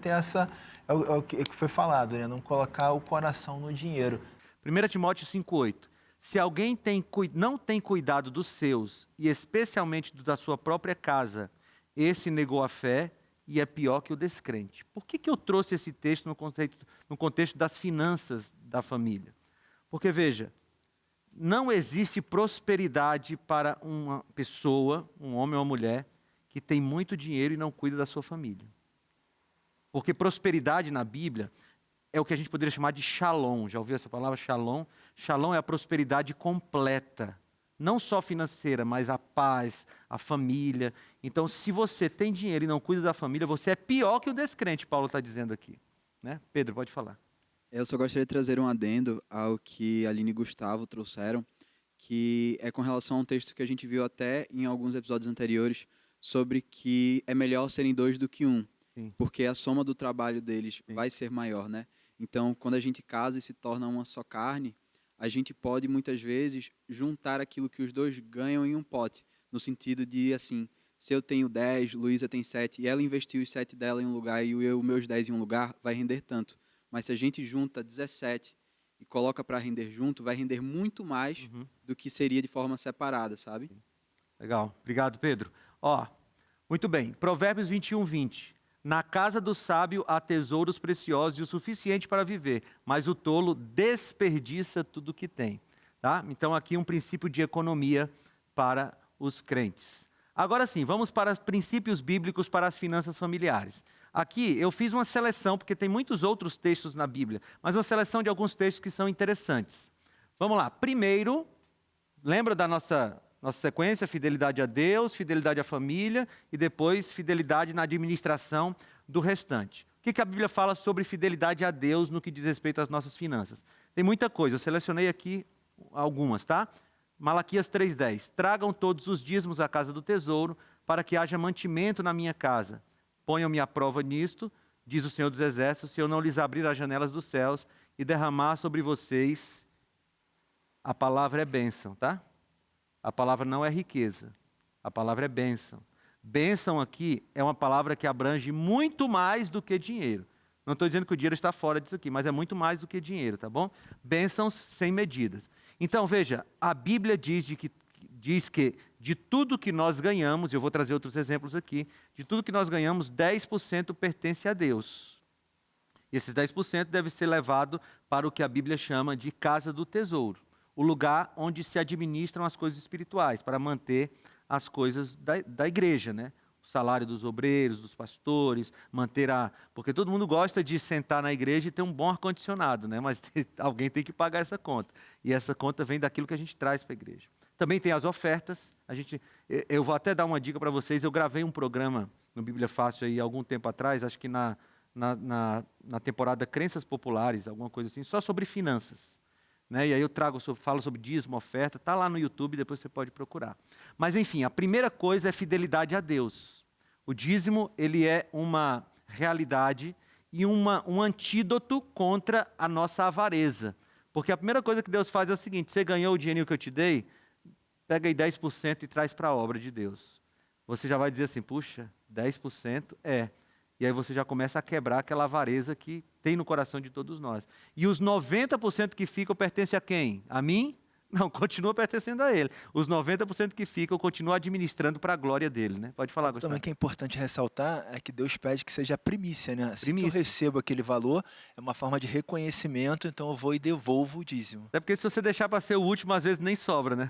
o que foi falado, né? Não colocar o coração no dinheiro. 1 Timóteo 5,8. Se alguém não tem cuidado dos seus, e especialmente da sua própria casa, esse negou a fé e é pior que o descrente. Por que eu trouxe esse texto no contexto das finanças da família? Porque, veja, não existe prosperidade para uma pessoa, um homem ou uma mulher, que tem muito dinheiro e não cuida da sua família. Porque prosperidade na Bíblia é o que a gente poderia chamar de shalom. Já ouviu essa palavra, shalom? Shalom é a prosperidade completa. Não só financeira, mas a paz, a família. Então, se você tem dinheiro e não cuida da família, você é pior que o descrente, Paulo está dizendo aqui. Né? Pedro, pode falar. Eu só gostaria de trazer um adendo ao que a Aline e Gustavo trouxeram, que é com relação a um texto que a gente viu até em alguns episódios anteriores, sobre que é melhor serem 2 do que 1, porque a soma do trabalho deles vai ser maior, né? Então, quando a gente casa e se torna uma só carne, a gente pode, muitas vezes, juntar aquilo que os 2 ganham em um pote, no sentido de, assim, se eu tenho 10, Luísa tem 7, e ela investiu os 7 dela em um lugar e eu meus 10 em um lugar, vai render tanto. Mas se a gente junta 17 e coloca para render junto, vai render muito mais do que seria de forma separada, sabe? Legal. Obrigado, Pedro. Muito bem. Provérbios 21:20. Na casa do sábio há tesouros preciosos e o suficiente para viver, mas o tolo desperdiça tudo o que tem. Tá? Então, aqui um princípio de economia para os crentes. Agora sim, vamos para princípios bíblicos para as finanças familiares. Aqui eu fiz uma seleção, porque tem muitos outros textos na Bíblia, mas uma seleção de alguns textos que são interessantes. Vamos lá. Primeiro, lembra da nossa sequência? Fidelidade a Deus, fidelidade à família e depois fidelidade na administração do restante. O que a Bíblia fala sobre fidelidade a Deus no que diz respeito às nossas finanças? Tem muita coisa, eu selecionei aqui algumas, tá? Malaquias 3:10. Tragam todos os dízimos à casa do tesouro, para que haja mantimento na minha casa. Ponham-me à prova nisto, diz o Senhor dos Exércitos, se eu não lhes abrir as janelas dos céus e derramar sobre vocês. A palavra é bênção, tá? A palavra não é riqueza, a palavra é bênção. Bênção aqui é uma palavra que abrange muito mais do que dinheiro. Não estou dizendo que o dinheiro está fora disso aqui, mas é muito mais do que dinheiro, tá bom? Bênçãos sem medidas. Então, veja, a Bíblia diz que de tudo que nós ganhamos, e eu vou trazer outros exemplos aqui, de tudo que nós ganhamos, 10% pertence a Deus. E esses 10% deve ser levado para o que a Bíblia chama de casa do tesouro, o lugar onde se administram as coisas espirituais, para manter as coisas da igreja, né? O salário dos obreiros, dos pastores, porque todo mundo gosta de sentar na igreja e ter um bom ar-condicionado, né? Mas alguém tem que pagar essa conta. E essa conta vem daquilo que a gente traz para a igreja. Também tem as ofertas. Eu vou até dar uma dica para vocês. Eu gravei um programa no Bíblia Fácil aí algum tempo atrás, acho que na temporada Crenças Populares, alguma coisa assim, só sobre finanças. Né? E aí eu falo sobre dízimo, oferta, está lá no YouTube, depois você pode procurar. Mas enfim, a primeira coisa é fidelidade a Deus. O dízimo, ele é uma realidade e um antídoto contra a nossa avareza. Porque a primeira coisa que Deus faz é o seguinte: você ganhou o dinheirinho que eu te dei, pega aí 10% e traz para a obra de Deus. Você já vai dizer assim, puxa, 10% é. E aí você já começa a quebrar aquela avareza que tem no coração de todos nós. E os 90% que ficam pertencem a quem? A mim? Não, continua pertencendo a ele. Os 90% que ficam, continua administrando para a glória dele, né? Pode falar, Gustavo. Também que é importante ressaltar é que Deus pede que seja a primícia, né? Assim Primícia. que eu recebo aquele valor, é uma forma de reconhecimento, então eu vou e devolvo o dízimo. Até porque se você deixar para ser o último, às vezes nem sobra, né?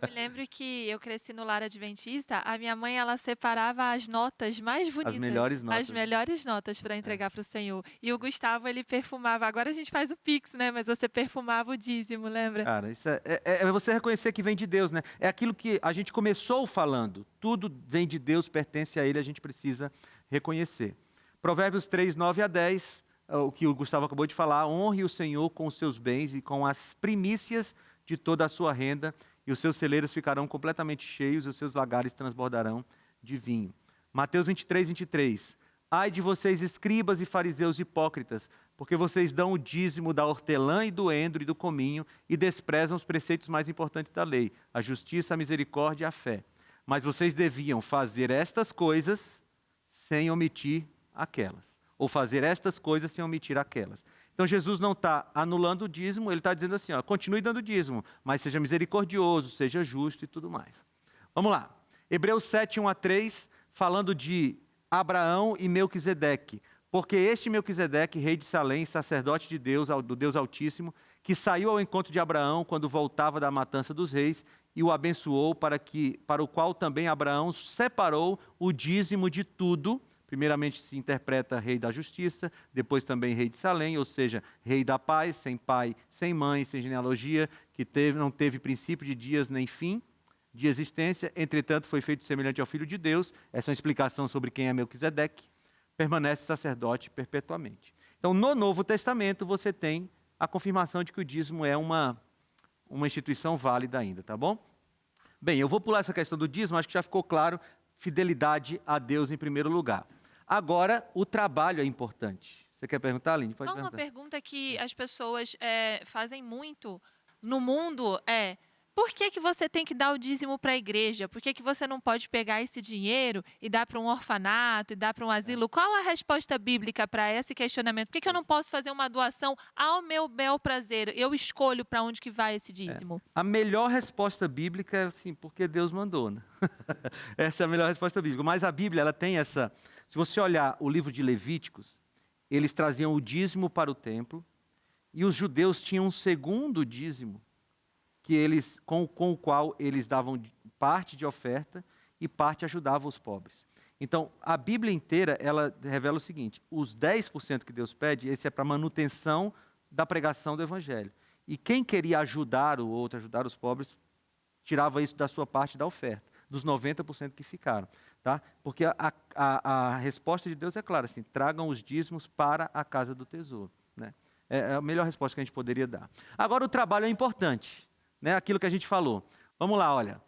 Eu me lembro que eu cresci no lar adventista, a minha mãe, ela separava as notas mais bonitas. As melhores notas. As melhores notas para entregar para o Senhor. E o Gustavo, ele perfumava, agora a gente faz o Pix, né? Mas você perfumava o dízimo, lembra? Cara, isso é você reconhecer que vem de Deus, né? É aquilo que a gente começou falando. Tudo vem de Deus, pertence a Ele, a gente precisa reconhecer. Provérbios 3, 9 a 10, o que o Gustavo acabou de falar: honre o Senhor com os seus bens e com as primícias de toda a sua renda, e os seus celeiros ficarão completamente cheios, e os seus lagares transbordarão de vinho. Mateus 23, 23. Ai de vocês, escribas e fariseus hipócritas, porque vocês dão o dízimo da hortelã e do endro e do cominho e desprezam os preceitos mais importantes da lei, a justiça, a misericórdia e a fé. Mas vocês deviam fazer estas coisas sem omitir aquelas. Ou fazer estas coisas sem omitir aquelas. Então Jesus não está anulando o dízimo, ele está dizendo assim, continue dando dízimo, mas seja misericordioso, seja justo e tudo mais. Vamos lá. Hebreus 7, 1 a 3, falando de Abraão e Melquisedeque. Porque este Melquisedeque, rei de Salém, sacerdote de Deus, do Deus Altíssimo, que saiu ao encontro de Abraão quando voltava da matança dos reis e o abençoou para o qual também Abraão separou o dízimo de tudo. Primeiramente se interpreta rei da justiça, depois também rei de Salém, ou seja, rei da paz, sem pai, sem mãe, sem genealogia, que não teve princípio de dias nem fim de existência, entretanto foi feito semelhante ao Filho de Deus. Essa é uma explicação sobre quem é Melquisedeque. Permanece sacerdote perpetuamente. Então, no Novo Testamento, você tem a confirmação de que o dízimo é uma instituição válida ainda, tá bom? Bem, eu vou pular essa questão do dízimo, acho que já ficou claro, fidelidade a Deus em primeiro lugar. Agora, o trabalho é importante. Você quer perguntar, Aline? Pode perguntar. Uma pergunta que as pessoas fazem muito no mundo é: por que você tem que dar o dízimo para a igreja? Por que você não pode pegar esse dinheiro e dar para um orfanato, e dar para um asilo? Qual a resposta bíblica para esse questionamento? Por que eu não posso fazer uma doação ao meu bel prazer? Eu escolho para onde que vai esse dízimo. A melhor resposta bíblica é assim, porque Deus mandou, né? Essa é a melhor resposta bíblica. Mas a Bíblia, ela tem essa... Se você olhar o livro de Levíticos, eles traziam o dízimo para o templo e os judeus tinham um segundo dízimo com o qual eles davam parte de oferta e parte ajudavam os pobres. Então, a Bíblia inteira, ela revela o seguinte: os 10% que Deus pede, esse é para manutenção da pregação do Evangelho. E quem queria ajudar o outro, ajudar os pobres, tirava isso da sua parte da oferta, dos 90% que ficaram. Tá? Porque a resposta de Deus é clara, assim: tragam os dízimos para a casa do tesouro. Né? É a melhor resposta que a gente poderia dar. Agora, o trabalho é importante. Né, aquilo que a gente falou. Vamos lá, olha.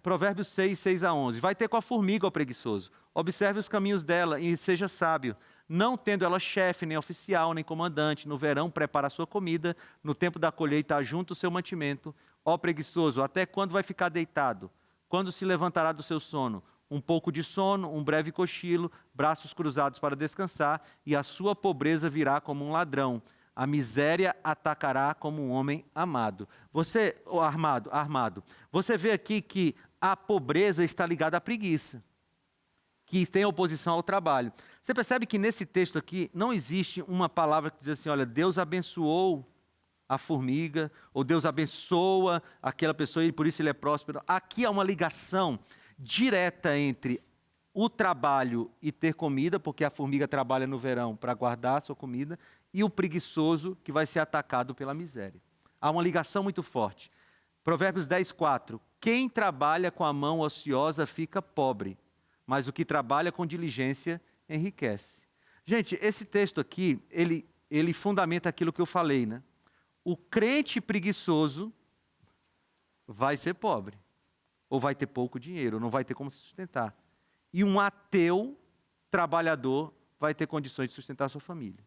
Provérbios 6, 6 a 11. Vai ter com a formiga, ó preguiçoso. Observe os caminhos dela e seja sábio. Não tendo ela chefe, nem oficial, nem comandante. No verão prepara a sua comida. No tempo da colheita ajunta o seu mantimento. Ó preguiçoso, até quando vai ficar deitado? Quando se levantará do seu sono? Um pouco de sono, um breve cochilo, braços cruzados para descansar, e a sua pobreza virá como um ladrão. A miséria atacará como um homem amado. Armado. Você vê aqui que a pobreza está ligada à preguiça, que tem oposição ao trabalho. Você percebe que nesse texto aqui não existe uma palavra que diz assim: olha, Deus abençoou a formiga, ou Deus abençoa aquela pessoa e por isso ele é próspero. Aqui há uma ligação direta entre o trabalho e ter comida, porque a formiga trabalha no verão para guardar a sua comida, e o preguiçoso que vai ser atacado pela miséria. Há uma ligação muito forte. Provérbios 10, 4. Quem trabalha com a mão ociosa fica pobre, mas o que trabalha com diligência enriquece. Gente, esse texto aqui, ele fundamenta aquilo que eu falei, né? O crente preguiçoso vai ser pobre, ou vai ter pouco dinheiro, ou não vai ter como se sustentar. E um ateu trabalhador vai ter condições de sustentar a sua família.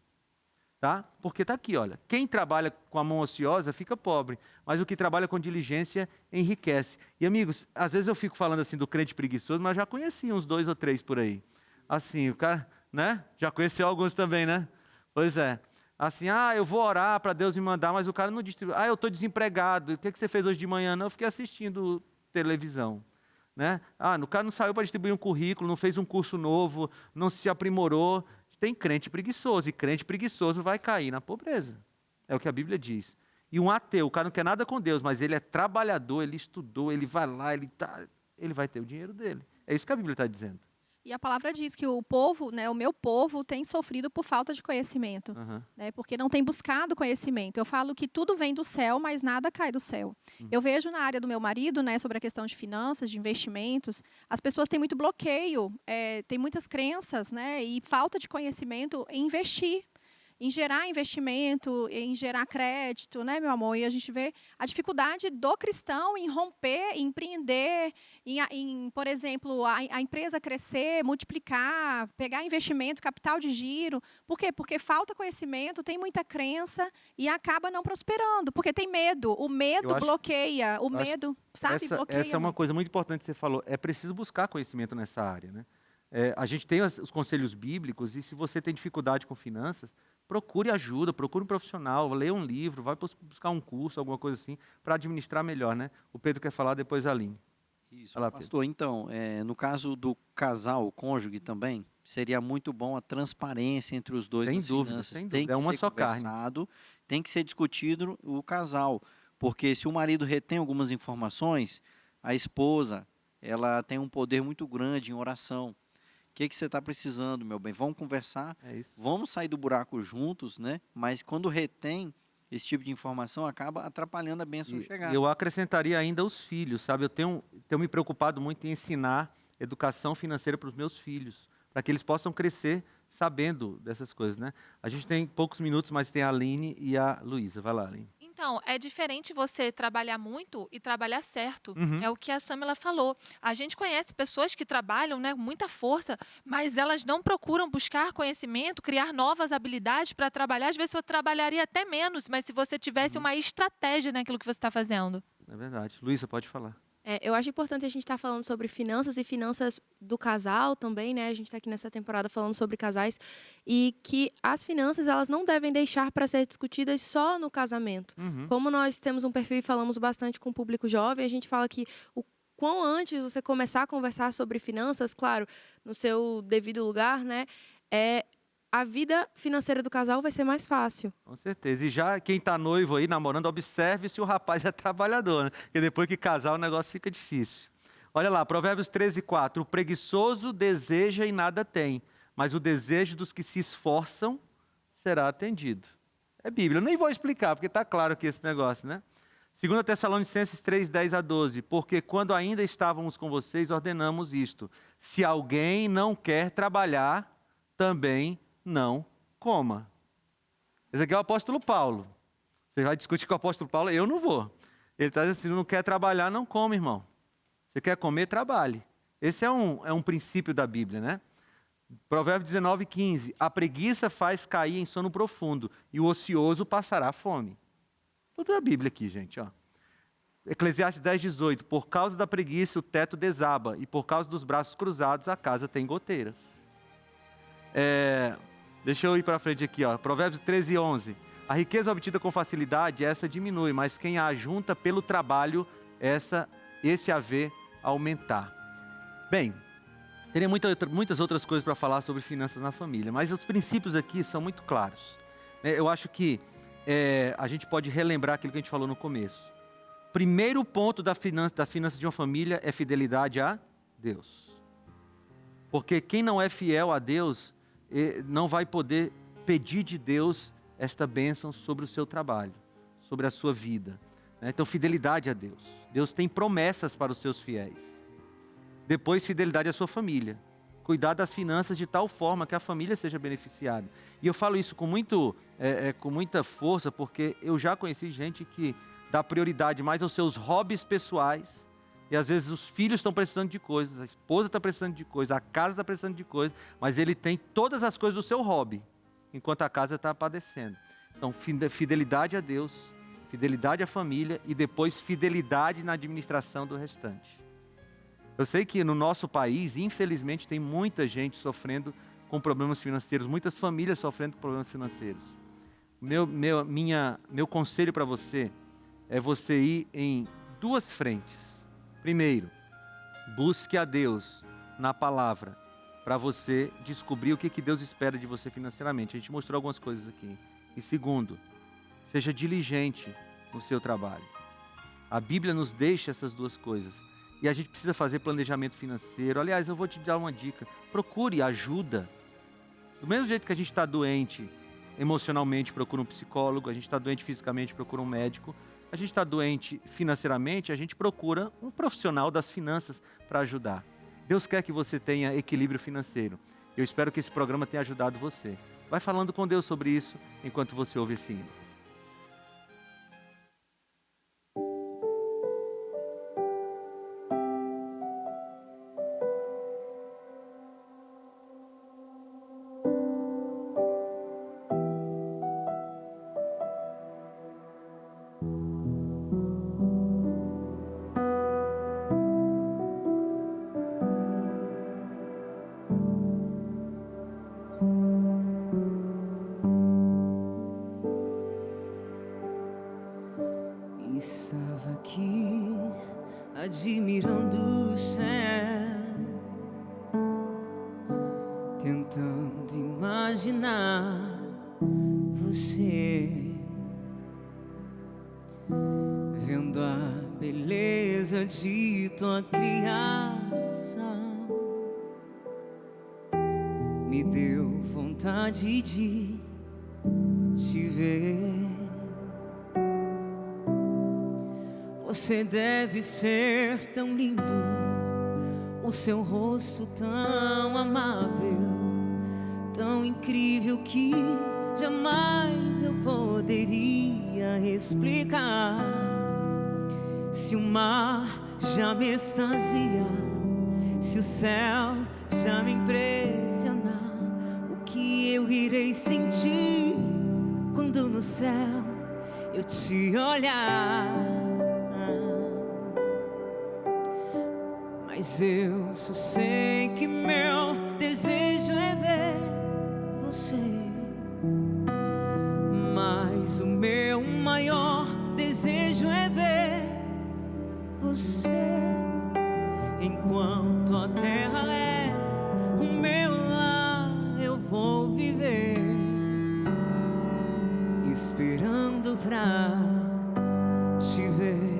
Tá? Porque está aqui, olha, quem trabalha com a mão ociosa fica pobre, mas o que trabalha com diligência enriquece. E amigos, às vezes eu fico falando assim do crente preguiçoso, mas já conheci uns 2 ou 3 por aí. Assim, o cara, né? Já conheceu alguns também, né? Pois é. Assim, eu vou orar para Deus me mandar, mas o cara não distribui. Eu estou desempregado, o que você fez hoje de manhã? Não, eu fiquei assistindo televisão. Né? O cara não saiu para distribuir um currículo, não fez um curso novo, não se aprimorou. Tem crente preguiçoso, e crente preguiçoso vai cair na pobreza. É o que a Bíblia diz. E um ateu, o cara não quer nada com Deus, mas ele é trabalhador, ele estudou, ele vai lá, ele vai ter o dinheiro dele. É isso que a Bíblia está dizendo. E a palavra diz que o povo, né, o meu povo, tem sofrido por falta de conhecimento, né, porque não tem buscado conhecimento. Eu falo que tudo vem do céu, mas nada cai do céu. Eu vejo na área do meu marido, né, sobre a questão de finanças, de investimentos, as pessoas têm muito bloqueio, têm muitas crenças, né, e falta de conhecimento em investir, em gerar investimento, em gerar crédito, né, meu amor? E a gente vê a dificuldade do cristão em romper, em empreender, por exemplo, a empresa crescer, multiplicar, pegar investimento, capital de giro. Por quê? Porque falta conhecimento, tem muita crença e acaba não prosperando, porque tem medo. O medo bloqueia, o medo, sabe? Bloqueia. Essa é uma coisa muito importante que você falou. É preciso buscar conhecimento nessa área, né? A gente tem os conselhos bíblicos e se você tem dificuldade com finanças, procure ajuda, procure um profissional, leia um livro, vai buscar um curso, alguma coisa assim, para administrar melhor, né? O Pedro quer falar, depois a Aline. Isso, pastor, então, no caso do casal, o cônjuge também, seria muito bom a transparência entre os dois Sem nas dúvida, finanças. sem Tem dúvida. É que uma ser só carne. conversado, tem que ser discutido o casal. Porque se o marido retém algumas informações, a esposa, ela tem um poder muito grande em oração. O que você está precisando, meu bem? Vamos conversar, vamos sair do buraco juntos, né? Mas quando retém esse tipo de informação, acaba atrapalhando a bênção chegar. Eu acrescentaria ainda os filhos, sabe? Eu tenho me preocupado muito em ensinar educação financeira para os meus filhos, para que eles possam crescer sabendo dessas coisas, né? A gente tem poucos minutos, mas tem a Aline e a Luísa. Vai lá, Aline. Então, é diferente você trabalhar muito e trabalhar certo. Uhum. É o que a Samila falou. A gente conhece pessoas que trabalham, né, com muita força, mas elas não procuram buscar conhecimento, criar novas habilidades para trabalhar. Às vezes você trabalharia até menos, mas se você tivesse uma estratégia naquilo que você está fazendo. É verdade. Luísa, pode falar. Eu acho importante a gente estar falando sobre finanças e finanças do casal também, né? A gente está aqui nessa temporada falando sobre casais e que as finanças elas não devem deixar para ser discutidas só no casamento. Uhum. Como nós temos um perfil e falamos bastante com o público jovem, a gente fala que o quão antes você começar a conversar sobre finanças, claro, no seu devido lugar, né? A vida financeira do casal vai ser mais fácil. Com certeza. E já quem está noivo aí, namorando, observe se o rapaz é trabalhador, né? Porque depois que casar o negócio fica difícil. Olha lá, Provérbios 13:4. O preguiçoso deseja e nada tem, mas o desejo dos que se esforçam será atendido. É Bíblia. Eu nem vou explicar, porque está claro aqui esse negócio, né? 2 Tessalonicenses 3:10-12. Porque quando ainda estávamos com vocês, ordenamos isto. Se alguém não quer trabalhar, também não coma. Esse aqui é o apóstolo Paulo. Você vai discutir com o apóstolo Paulo? Eu não vou. Ele está dizendo assim, não quer trabalhar, não come, irmão. Você quer comer, trabalhe. Esse é um princípio da Bíblia, né? Provérbios 19:15. A preguiça faz cair em sono profundo e o ocioso passará fome. Tudo da Bíblia aqui, gente, ó. Eclesiastes 10:18. Por causa da preguiça o teto desaba e por causa dos braços cruzados a casa tem goteiras. Deixa eu ir para frente aqui, ó. Provérbios 13:11. A riqueza obtida com facilidade, essa diminui, mas quem a ajunta pelo trabalho, esse haver aumentar. Bem, teria muitas outras coisas para falar sobre finanças na família, mas os princípios aqui são muito claros. Eu acho que a gente pode relembrar aquilo que a gente falou no começo. Primeiro ponto das finanças de uma família é fidelidade a Deus. Porque quem não é fiel a Deus não vai poder pedir de Deus esta bênção sobre o seu trabalho, sobre a sua vida. Então, fidelidade a Deus. Deus tem promessas para os seus fiéis. Depois, fidelidade à sua família. Cuidar das finanças de tal forma que a família seja beneficiada. E eu falo isso com muita força, porque eu já conheci gente que dá prioridade mais aos seus hobbies pessoais. E às vezes os filhos estão precisando de coisas, a esposa está precisando de coisas, a casa está precisando de coisas, mas ele tem todas as coisas do seu hobby, enquanto a casa está padecendo. Então, fidelidade a Deus, fidelidade à família e depois fidelidade na administração do restante. Eu sei que no nosso país, infelizmente, tem muita gente sofrendo com problemas financeiros, muitas famílias sofrendo com problemas financeiros. Meu conselho para você é você ir em duas frentes. Primeiro, busque a Deus na palavra para você descobrir o que Deus espera de você financeiramente. A gente mostrou algumas coisas aqui. E segundo, seja diligente no seu trabalho. A Bíblia nos deixa essas duas coisas. E a gente precisa fazer planejamento financeiro. Aliás, eu vou te dar uma dica. Procure ajuda. Do mesmo jeito que a gente está doente emocionalmente, procura um psicólogo. A gente está doente fisicamente, procura um médico. A gente está doente financeiramente, a gente procura um profissional das finanças para ajudar. Deus quer que você tenha equilíbrio financeiro. Eu espero que esse programa tenha ajudado você. Vai falando com Deus sobre isso enquanto você ouve esse hino. Estava aqui admirando o céu, tentando imaginar você, vendo a beleza de tua criação, me deu vontade de te ver. Você deve ser tão lindo, o seu rosto tão amável, tão incrível que jamais eu poderia explicar. Se o mar já me extasia, se o céu já me impressionar, o que eu irei sentir quando no céu eu te olhar? Mas eu só sei que meu desejo é ver você. Mas o meu maior desejo é ver você. Enquanto a terra é o meu lar, eu vou viver esperando pra te ver.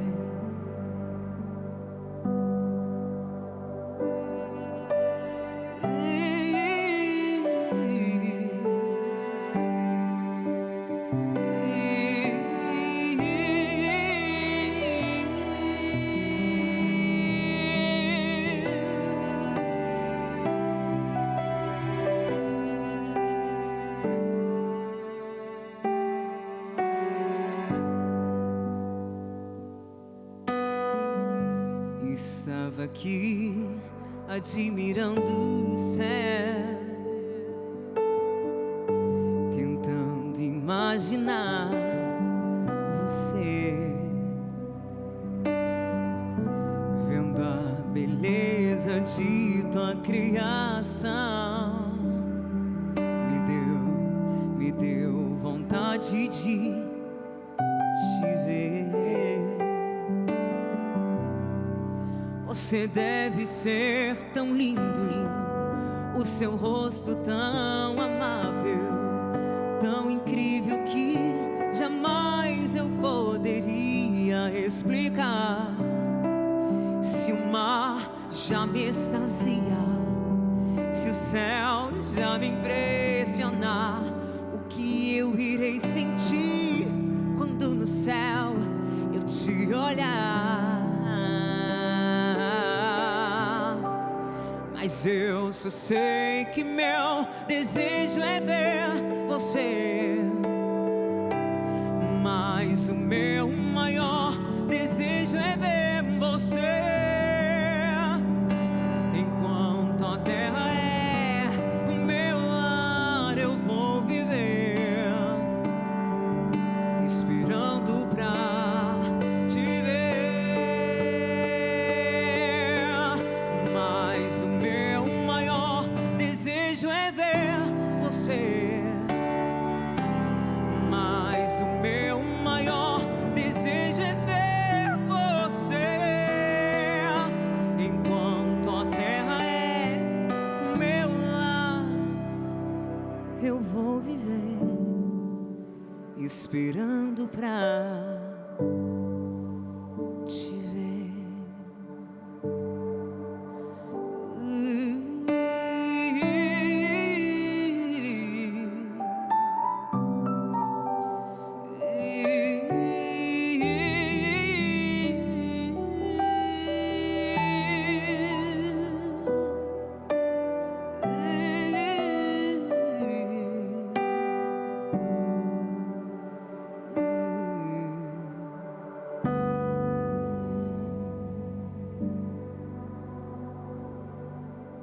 Estava aqui admirando o céu, tentando imaginar você, vendo a beleza de tua criação, me deu vontade de te ver. Você deve ser tão lindo, o seu rosto tão amável, tão incrível que jamais eu poderia explicar. Se o mar já me extasia, se o céu já me impressionar, o que eu irei sentir quando no céu eu te olhar? Mas eu só sei que meu desejo é ver você. Mas o meu maior desejo é ver você. Enquanto a terra é o meu lar, eu vou viver esperando pra te ver. Mas o meu maior desejo é ver você. Mas o meu maior desejo é ver você. Enquanto a terra é o meu lar, eu vou viver esperando pra te ver.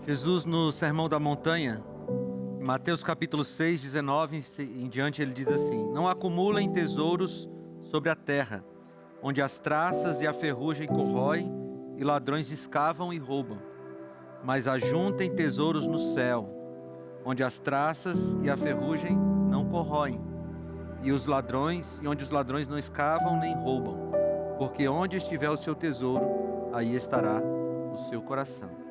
Jesus, no Sermão da Montanha, em Mateus capítulo 6, 19 em diante, ele diz assim: não acumulem tesouros sobre a terra, onde as traças e a ferrugem corroem e ladrões escavam e roubam, mas ajuntem tesouros no céu, onde as traças e a ferrugem não corroem, e onde os ladrões não escavam nem roubam, porque onde estiver o seu tesouro, aí estará o seu coração.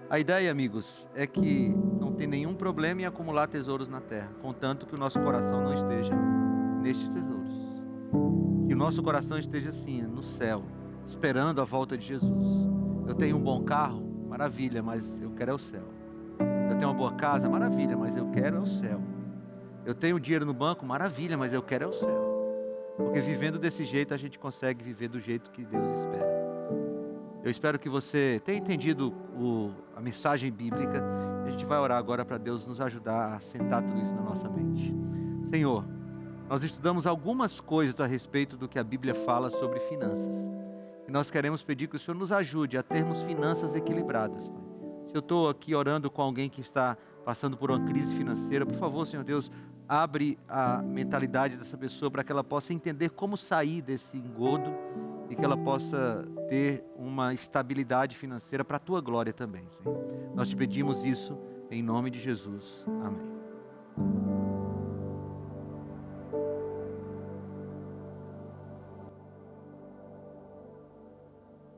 A ideia, amigos, é que não tem nenhum problema em acumular tesouros na terra, contanto que o nosso coração não esteja nestes tesouros. Que o nosso coração esteja assim, no céu, esperando a volta de Jesus. Eu tenho um bom carro, maravilha, mas eu quero é o céu. Eu tenho uma boa casa, maravilha, mas eu quero é o céu. Eu tenho dinheiro no banco, maravilha, mas eu quero é o céu. Porque vivendo desse jeito, a gente consegue viver do jeito que Deus espera. Eu espero que você tenha entendido a mensagem bíblica. A gente vai orar agora para Deus nos ajudar a assentar tudo isso na nossa mente. Senhor, nós estudamos algumas coisas a respeito do que a Bíblia fala sobre finanças. E nós queremos pedir que o Senhor nos ajude a termos finanças equilibradas, Pai. Se eu estou aqui orando com alguém que está passando por uma crise financeira, por favor, Senhor Deus, abre a mentalidade dessa pessoa para que ela possa entender como sair desse engodo e que ela possa ter uma estabilidade financeira para a Tua glória também, Senhor. Nós te pedimos isso em nome de Jesus. Amém.